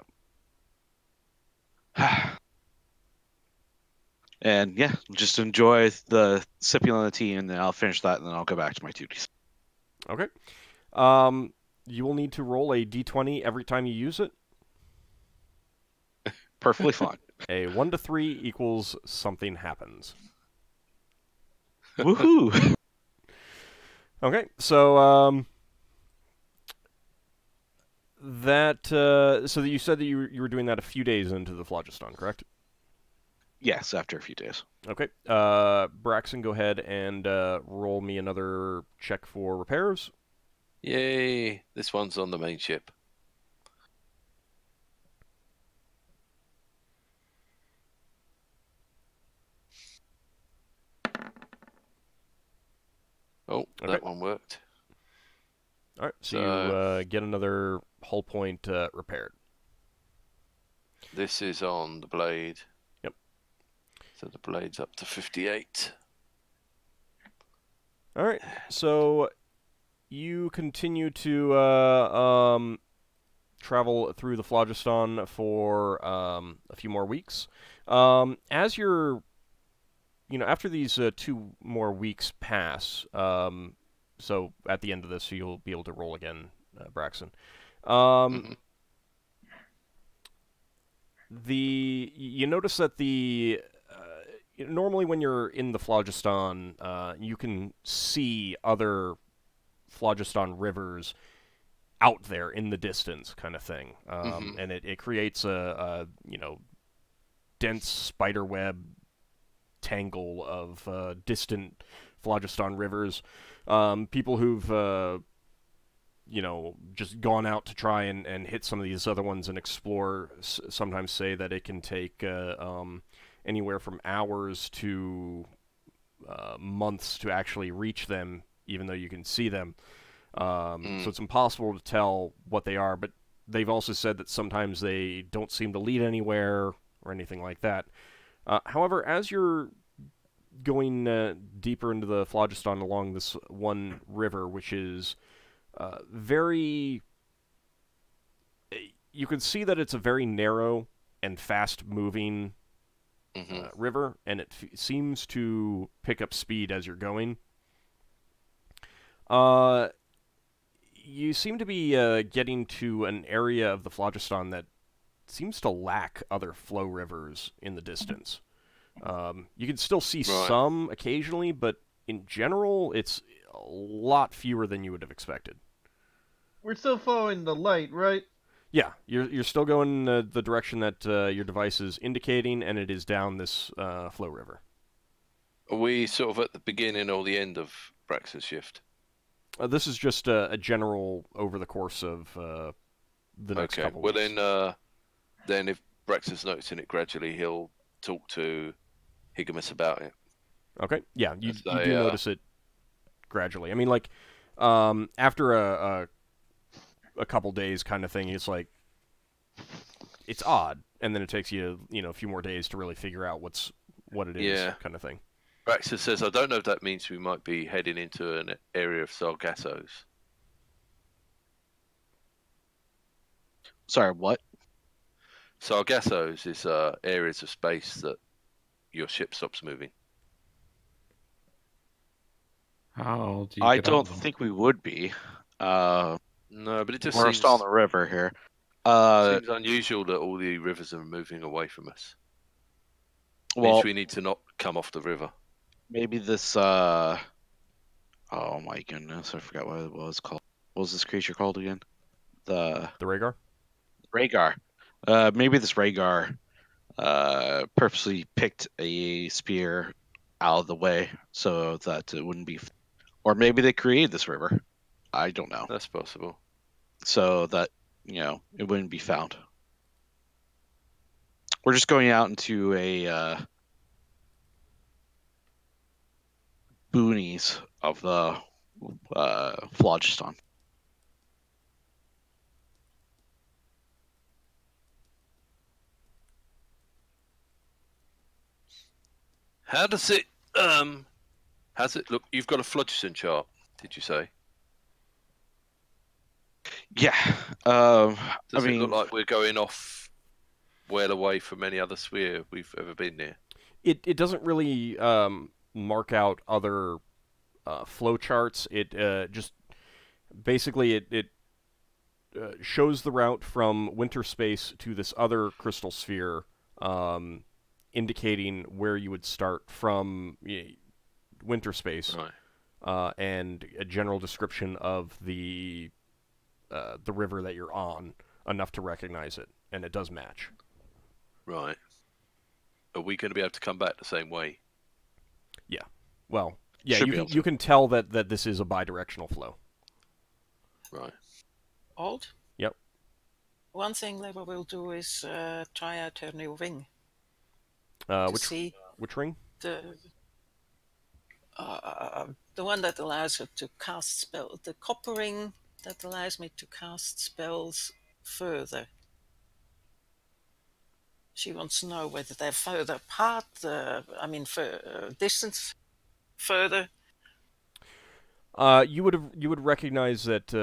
Speaker 2: And yeah, just enjoy the sipping on the tea, and then I'll finish that, and then I'll go back to my duties.
Speaker 1: Okay. You will need to roll a d20 every time you use it.
Speaker 2: Perfectly fine.
Speaker 1: A 1 to 3 equals something happens.
Speaker 2: Woohoo!
Speaker 1: Okay, so so you said that you were doing that a few days into the Phlogiston, correct?
Speaker 2: Yes, after a few days.
Speaker 1: Okay. Braxon, go ahead and roll me another check for repairs.
Speaker 3: Yay! This one's on the main ship. Oh, that one worked.
Speaker 1: All right, so you get another hull point repaired.
Speaker 3: This is on the blade.
Speaker 1: Yep.
Speaker 3: So the blade's up to 58.
Speaker 1: All right, so you continue to travel through the Phlogiston for a few more weeks. As you're, after these 2 more weeks pass, so at the end of this, you'll be able to roll again, Braxon. You notice that normally when you're in the Phlogiston, you can see other phlogiston rivers out there in the distance, kind of thing. And it creates a dense spiderweb tangle of distant phlogiston rivers. People who've just gone out to try and hit some of these other ones and explore sometimes say that it can take anywhere from hours to months to actually reach them, even though you can see them. So it's impossible to tell what they are, but they've also said that sometimes they don't seem to lead anywhere or anything like that. However, as you're going deeper into the phlogiston along this one river, which is very... You can see that it's a very narrow and fast-moving river, and it seems to pick up speed as you're going. You seem to be getting to an area of the phlogiston that seems to lack other flow rivers in the distance. You can still see some occasionally, but in general, it's a lot fewer than you would have expected.
Speaker 7: We're still following the light, right?
Speaker 1: Yeah, you're still going the direction that your device is indicating, and it is down this flow river.
Speaker 3: Are we sort of at the beginning or the end of Braxon's shift?
Speaker 1: This is just a general over the course of the next couple weeks.
Speaker 3: Well, then if Braxon's noticing it gradually, he'll talk to Higgimus about it.
Speaker 1: Okay, yeah, you do notice it gradually. I mean, like, after a couple days kind of thing, it's like, it's odd, and then it takes you, a few more days to really figure out what it is, kind of thing.
Speaker 3: Braxon says, I don't know if that means we might be heading into an area of Sargassos.
Speaker 2: Sorry, what?
Speaker 3: Sargassos is areas of space that your ship stops moving.
Speaker 5: How do you
Speaker 2: I don't think we would be.
Speaker 3: No, but it just
Speaker 2: we're
Speaker 3: seems...
Speaker 2: still on the river here.
Speaker 3: Seems unusual that all the rivers are moving away from us.
Speaker 2: Well,
Speaker 3: means we need to not come off the river.
Speaker 2: Maybe this, oh my goodness, I forgot what it was called. What was this creature called again? The
Speaker 1: Rhaegar?
Speaker 2: Rhaegar. Maybe this Rhaegar purposely picked a spear out of the way so that it wouldn't be... Or maybe they created this river. I don't know.
Speaker 3: That's possible.
Speaker 2: So that, it wouldn't be found. We're just going out into a... boonies of the phlogiston.
Speaker 3: How does it look? You've got a phlogiston chart, did you say?
Speaker 2: Yeah.
Speaker 3: Does it look like we're going off well away from any other sphere we've ever been near?
Speaker 1: It doesn't really mark out other flow charts. It just basically it shows the route from winter space to this other crystal sphere, indicating where you would start from winter space, and a general description of the river that you're on, enough to recognize it, and it does match.
Speaker 3: Right. Are we going to be able to come back the same way?
Speaker 1: Yeah. Well, yeah, you can tell that this is a bidirectional flow.
Speaker 3: Right.
Speaker 6: Old?
Speaker 1: Yep.
Speaker 6: One thing Leva will do is try out her new ring.
Speaker 1: Which ring?
Speaker 6: The one that allows her to cast spells. The copper ring that allows me to cast spells further. She wants to know whether they're further apart, distance further.
Speaker 1: You would recognize that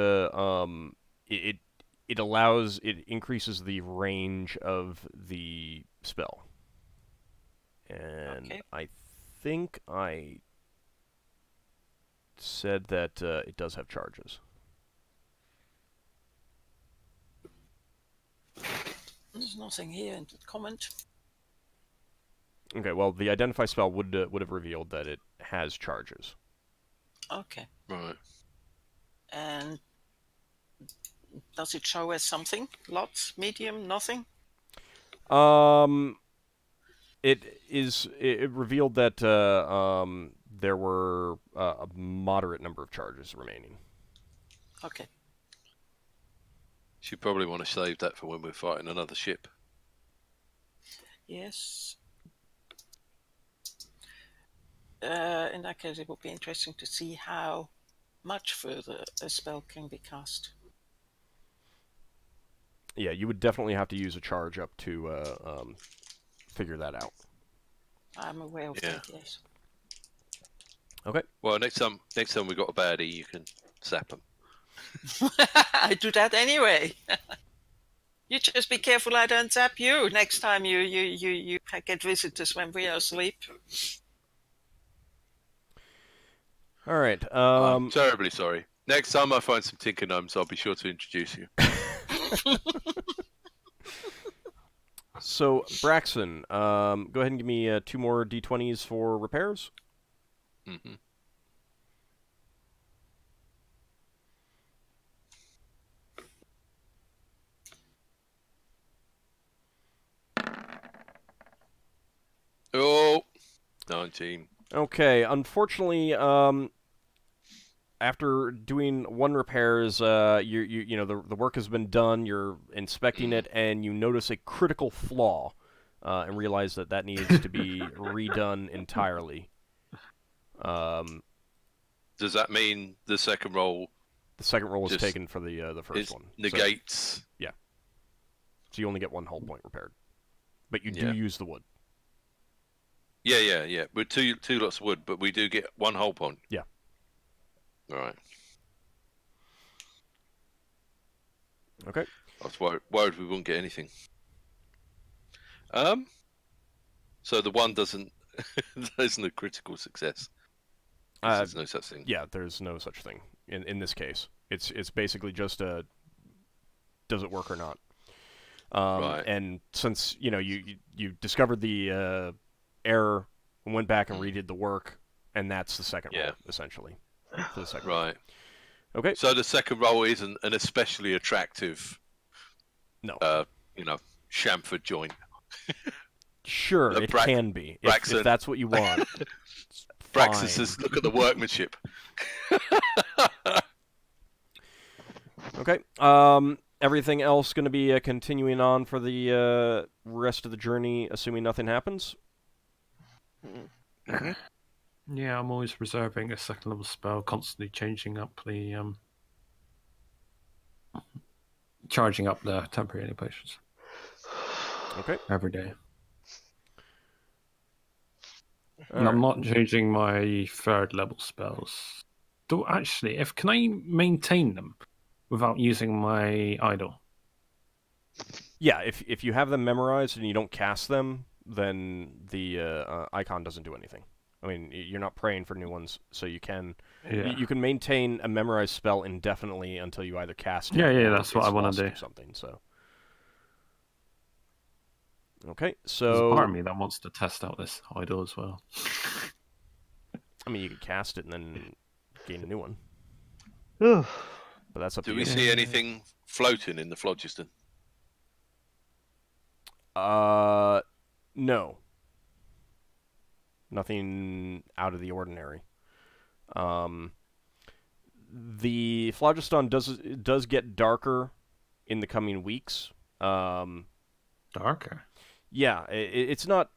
Speaker 1: it increases the range of the spell. And okay. I think I said that it does have charges.
Speaker 6: There's nothing here in the comment.
Speaker 1: Okay, well, the identify spell would have revealed that it has charges.
Speaker 6: Okay.
Speaker 3: Right.
Speaker 6: And does it show as something? Lots, medium, nothing?
Speaker 1: It revealed that there were a moderate number of charges remaining.
Speaker 6: Okay.
Speaker 3: You probably want to save that for when we're fighting another ship.
Speaker 6: Yes. In that case, it would be interesting to see how much further a spell can be cast.
Speaker 1: Yeah, you would definitely have to use a charge up to figure that out.
Speaker 6: I'm aware of that, yes.
Speaker 1: Okay.
Speaker 3: Well, next time we got a baddie, you can zap them.
Speaker 6: I do that anyway. You just be careful I don't zap you next time you get visitors when we are asleep.
Speaker 1: All right.
Speaker 3: I'm terribly sorry. Next time I find some Tinker Gnomes, I'll be sure to introduce you.
Speaker 1: So, Braxon, go ahead and give me 2 more d20s for repairs.
Speaker 3: Mm-hmm. Oh, 19.
Speaker 1: Okay, unfortunately, after doing 1 repairs, you know the work has been done. You're inspecting it, and you notice a critical flaw, and realize that needs to be redone entirely.
Speaker 3: Does that mean the second roll?
Speaker 1: The second roll is taken for the first one.
Speaker 3: Negates.
Speaker 1: So, yeah. So you only get 1 hull point repaired, but you do use the wood.
Speaker 3: Yeah. We're two lots of wood, but we do get 1 hull point.
Speaker 1: Yeah.
Speaker 3: All right.
Speaker 1: Okay.
Speaker 3: I was worried we wouldn't get anything. So the 1 doesn't isn't a critical success. There's no such thing.
Speaker 1: Yeah, there's no such thing in this case. It's basically just a does it work or not.
Speaker 3: Right.
Speaker 1: And since you discovered the error and went back and redid the work, and that's the second roll essentially. For the second roll. Okay.
Speaker 3: So the second roll isn't an especially attractive, chamfered joint.
Speaker 1: Sure, it can be if that's what you want.
Speaker 3: Braxon says, "Look at the workmanship."
Speaker 1: Okay. Everything else going to be continuing on for the rest of the journey, assuming nothing happens.
Speaker 5: Mm-hmm. Yeah, I'm always reserving a 2nd level spell, constantly changing up the charging up the temporary healing potions.
Speaker 1: Okay.
Speaker 5: Every day. And I'm not changing my 3rd level spells. Though actually, can I maintain them without using my idol?
Speaker 1: Yeah, if you have them memorized and you don't cast them, then the icon doesn't do anything. I mean, you're not praying for new ones, so you can you can maintain a memorized spell indefinitely until you either cast it or
Speaker 5: that's what I want to do.
Speaker 1: Something. So okay, so
Speaker 5: there's a part of me that wants to test out this idol as well.
Speaker 1: I mean, you could cast it and then gain a new one. But that's up to you.
Speaker 3: Do we see anything floating in the phlogiston?
Speaker 1: No. Nothing out of the ordinary. The phlogiston does get darker in the coming weeks.
Speaker 5: Darker?
Speaker 1: Yeah, it's not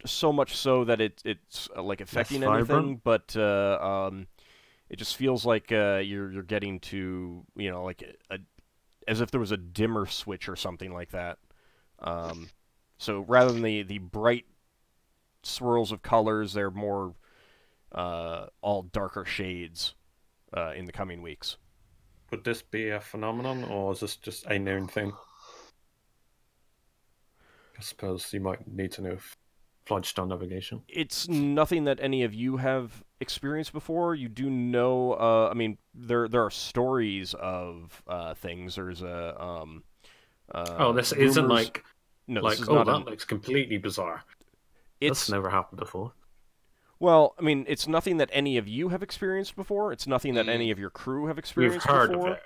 Speaker 1: so much so that it's like affecting anything, but it just feels like you're getting to like as if there was a dimmer switch or something like that. So rather than the bright swirls of colors, they're more all darker shades in the coming weeks.
Speaker 5: Would this be a phenomenon, or is this just a known thing? I suppose you might need to know phlogiston navigation.
Speaker 1: It's nothing that any of you have experienced before. You do know, I mean, there are stories of things. There's a...
Speaker 5: this isn't like...
Speaker 1: No,
Speaker 5: like,
Speaker 1: this is not
Speaker 5: that looks completely bizarre. That's never happened before.
Speaker 1: Well, I mean, it's nothing that any of you have experienced before. It's nothing that any of your crew have experienced before.
Speaker 5: We've heard of it.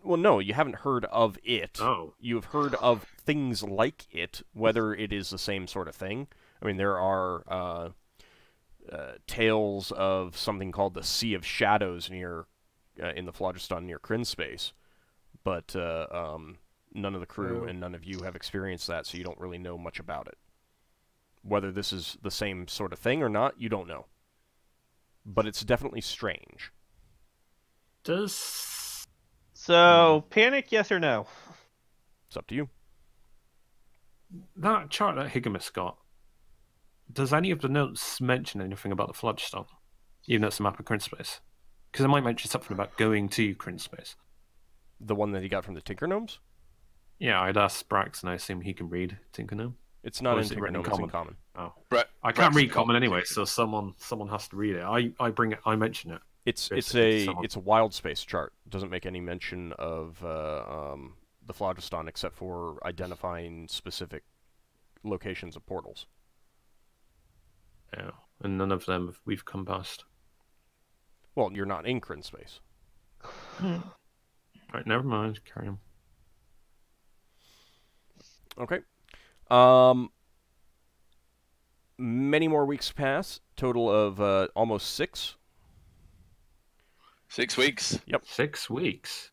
Speaker 1: Well, no, you haven't heard of it.
Speaker 5: Oh.
Speaker 1: You have heard of things like it, whether it is the same sort of thing. I mean, there are tales of something called the Sea of Shadows near in the Phlogiston near Kryn space, but none of the crew and none of you have experienced that, so you don't really know much about it. Whether this is the same sort of thing or not, you don't know. But it's definitely strange.
Speaker 4: So, panic, yes or no?
Speaker 1: It's up to you.
Speaker 5: That chart that Higgimus got, does any of the notes mention anything about the Phlogiston? Even though it's a map of Kryn space? Because it might mention something about going to Kryn space.
Speaker 1: The one that he got from the Tinker Gnomes?
Speaker 5: Yeah, I'd ask Braxon. I assume he can read Tinker Gnome.
Speaker 1: It's not in Tinker Gnome, it's in Common.
Speaker 5: Oh, I can't read Common anyway, so someone has to read it. I mention it.
Speaker 1: It's a wild space chart. It doesn't make any mention of the Phlogiston except for identifying specific locations of portals.
Speaker 5: Yeah, and none of them we've come past.
Speaker 1: Well, you're not in Kryn space.
Speaker 5: Right, never mind. Carry on.
Speaker 1: Okay. Many more weeks pass. Total of almost 6.
Speaker 3: 6 weeks.
Speaker 1: Yep.
Speaker 5: 6 weeks.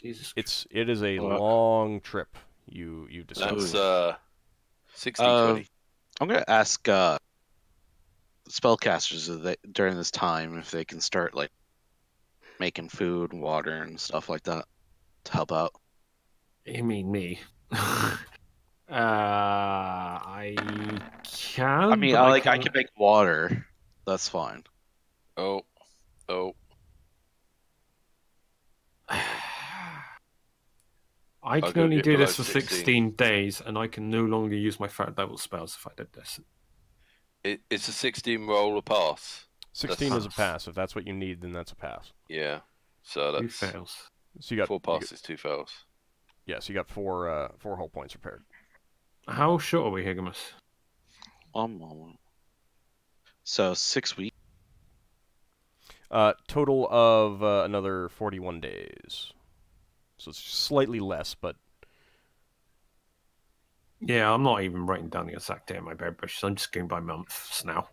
Speaker 5: Jesus.
Speaker 1: It is a long trip. You discovered.
Speaker 3: That's 60-20.
Speaker 2: I'm gonna ask spellcasters during this time if they can start like making food, water, and stuff like that to help out.
Speaker 5: You mean me? I can.
Speaker 2: I mean, I can make water. That's fine.
Speaker 3: Oh.
Speaker 5: I can only do this for 16 days, and I can no longer use my 3rd level spells if I did this.
Speaker 3: It's a 16 roll a pass.
Speaker 1: 16 is a pass. If that's what you need, then that's a pass.
Speaker 3: Yeah. So that's
Speaker 5: 2 fails.
Speaker 1: So you got
Speaker 3: 4 passes, 2 fails.
Speaker 1: Yeah, so you got 4 hull points repaired.
Speaker 5: How short are we, Higgimus?
Speaker 2: So 6 weeks.
Speaker 1: Total of another 41 days. So it's slightly less, but...
Speaker 5: Yeah, I'm not even writing down the exact day in my bear brush, so I'm just going by months now.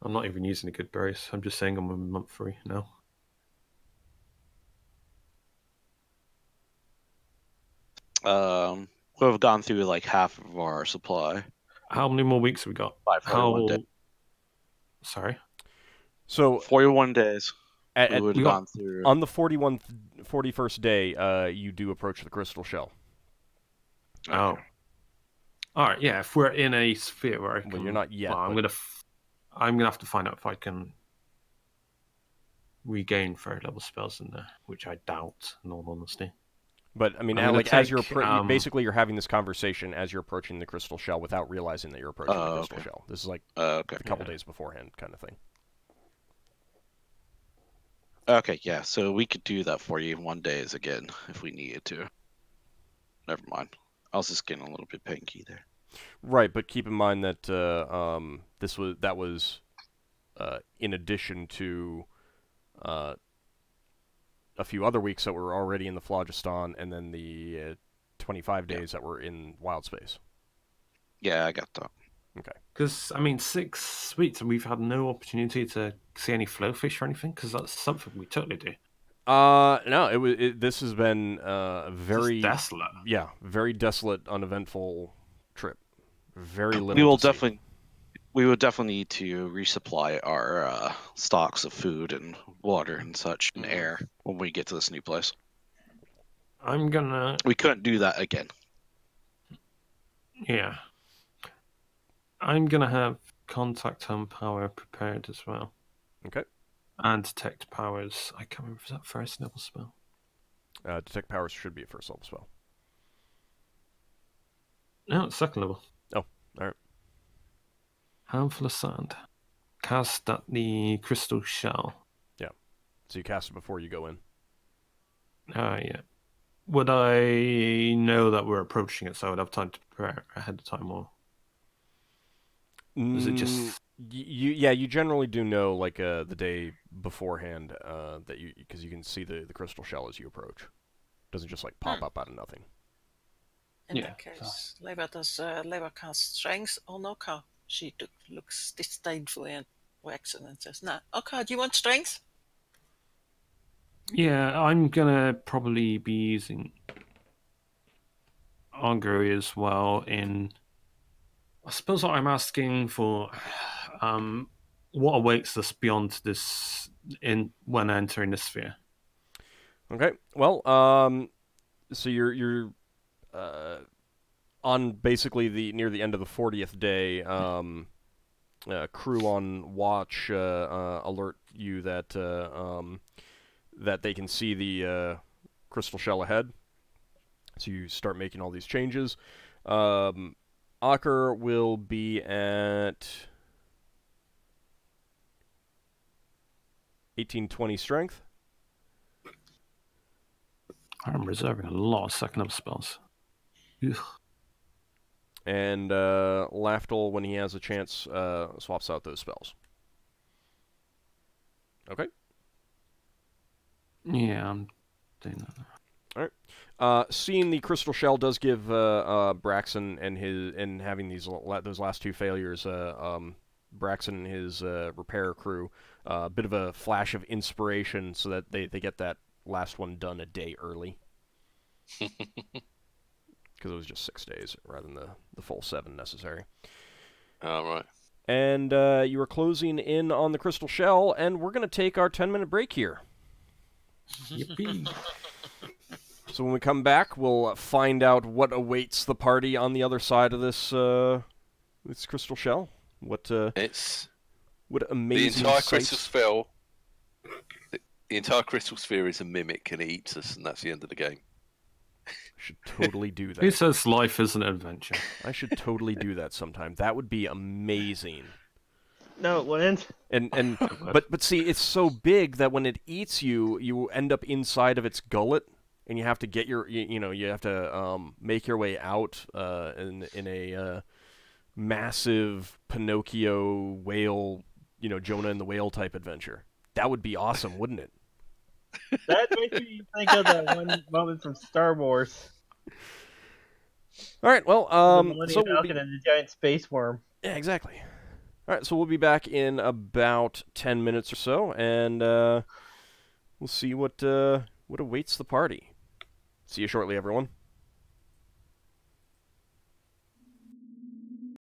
Speaker 5: I'm not even using a good berries. I'm just saying I'm on month 3 now.
Speaker 2: We've gone through like half of our supply.
Speaker 5: How many more weeks have we got?
Speaker 2: 41 days.
Speaker 5: Sorry?
Speaker 1: So
Speaker 2: 41 days.
Speaker 1: On the 41st day, you do approach the crystal shell.
Speaker 5: Oh. Alright, yeah, if we're in a sphere where I can...
Speaker 1: Well, you're not yet.
Speaker 5: Well, I'm gonna have to find out if I can regain 3rd level spells in there, which I doubt, in all honesty.
Speaker 1: But I mean, as you're basically you're having this conversation as you're approaching the crystal shell without realizing that you're approaching the crystal shell. This is like a couple days beforehand, kind of thing.
Speaker 2: Okay, yeah. So we could do that for you 1 day again if we needed to. Never mind. I was just getting a little bit pinky there.
Speaker 1: Right, but keep in mind that that was in addition to a few other weeks that were already in the Phlogiston, and then the 25 days that were in Wild Space.
Speaker 2: Yeah, I got that.
Speaker 1: Okay.
Speaker 5: Because, I mean, 6 weeks and we've had no opportunity to see any flowfish or anything, because that's something we totally do.
Speaker 1: No, this has been very
Speaker 5: desolate.
Speaker 1: Yeah, very desolate, uneventful trip. Very little.
Speaker 2: We will definitely need to resupply our stocks of food and water and such and air when we get to this new place. We couldn't do that again.
Speaker 5: Yeah. I'm gonna have contact home power prepared as well.
Speaker 1: Okay.
Speaker 5: And detect powers. I can't remember if that 1st level spell.
Speaker 1: Detect powers should be a 1st level spell.
Speaker 5: No, it's 2nd level.
Speaker 1: Oh, all right.
Speaker 5: Handful of sand. Cast at the crystal shell.
Speaker 1: Yeah. So you cast it before you go in.
Speaker 5: Yeah. Would I know that we're approaching it so I would have time to prepare ahead of time or? Is it just...
Speaker 1: You generally do know, like, the day beforehand, that because you can see the crystal shell as you approach. It doesn't just, like, pop up out of nothing.
Speaker 6: In that case, Leva cast strength on Ockar. She looks disdainfully at Braxon and says, "Nah, Ockar, do you want strength?"
Speaker 5: Yeah, I'm gonna probably be using Augury as well in... I suppose what I'm asking for, what awaits us beyond this when entering the sphere?
Speaker 1: Okay, well, so you're on basically near the end of the 40th day. Crew on watch alert you that that they can see the crystal shell ahead. So you start making all these changes. Ockar will be at 18-20 strength.
Speaker 5: I'm reserving a lot of second-up spells. Ugh.
Speaker 1: And Lafdul, when he has a chance, swaps out those spells. Okay.
Speaker 5: Yeah, I'm doing that.
Speaker 1: All right. Seeing the crystal shell does give Braxon and having those last two failures, Braxon and his repair crew a bit of a flash of inspiration, so that they get that last one done a day early. Because it was just 6 days rather than the full 7 necessary.
Speaker 3: All right.
Speaker 1: And you are closing in on the crystal shell, and we're going to take our 10-minute break here.
Speaker 5: Yippee.
Speaker 1: So when we come back, we'll find out what awaits the party on the other side of this crystal shell. What amazing
Speaker 3: the entire
Speaker 1: sights.
Speaker 3: crystal sphere. The entire crystal sphere is a mimic, and it eats us, and that's the end of the game.
Speaker 1: I should totally do that.
Speaker 5: Who says life is an adventure?
Speaker 1: I should totally do that sometime. That would be amazing.
Speaker 7: No, it wouldn't.
Speaker 1: But see, it's so big that when it eats you, you end up inside of its gullet, and you have to get you have to make your way out in a massive Pinocchio whale, Jonah and the Whale type adventure. That would be awesome, wouldn't it?
Speaker 7: That makes me think of that one moment from Star Wars.
Speaker 1: All right, well,
Speaker 7: so Falcon and the giant space worm.
Speaker 1: Yeah, exactly. All right, so we'll be back in about 10 minutes or so, and we'll see what awaits the party. See you shortly, everyone.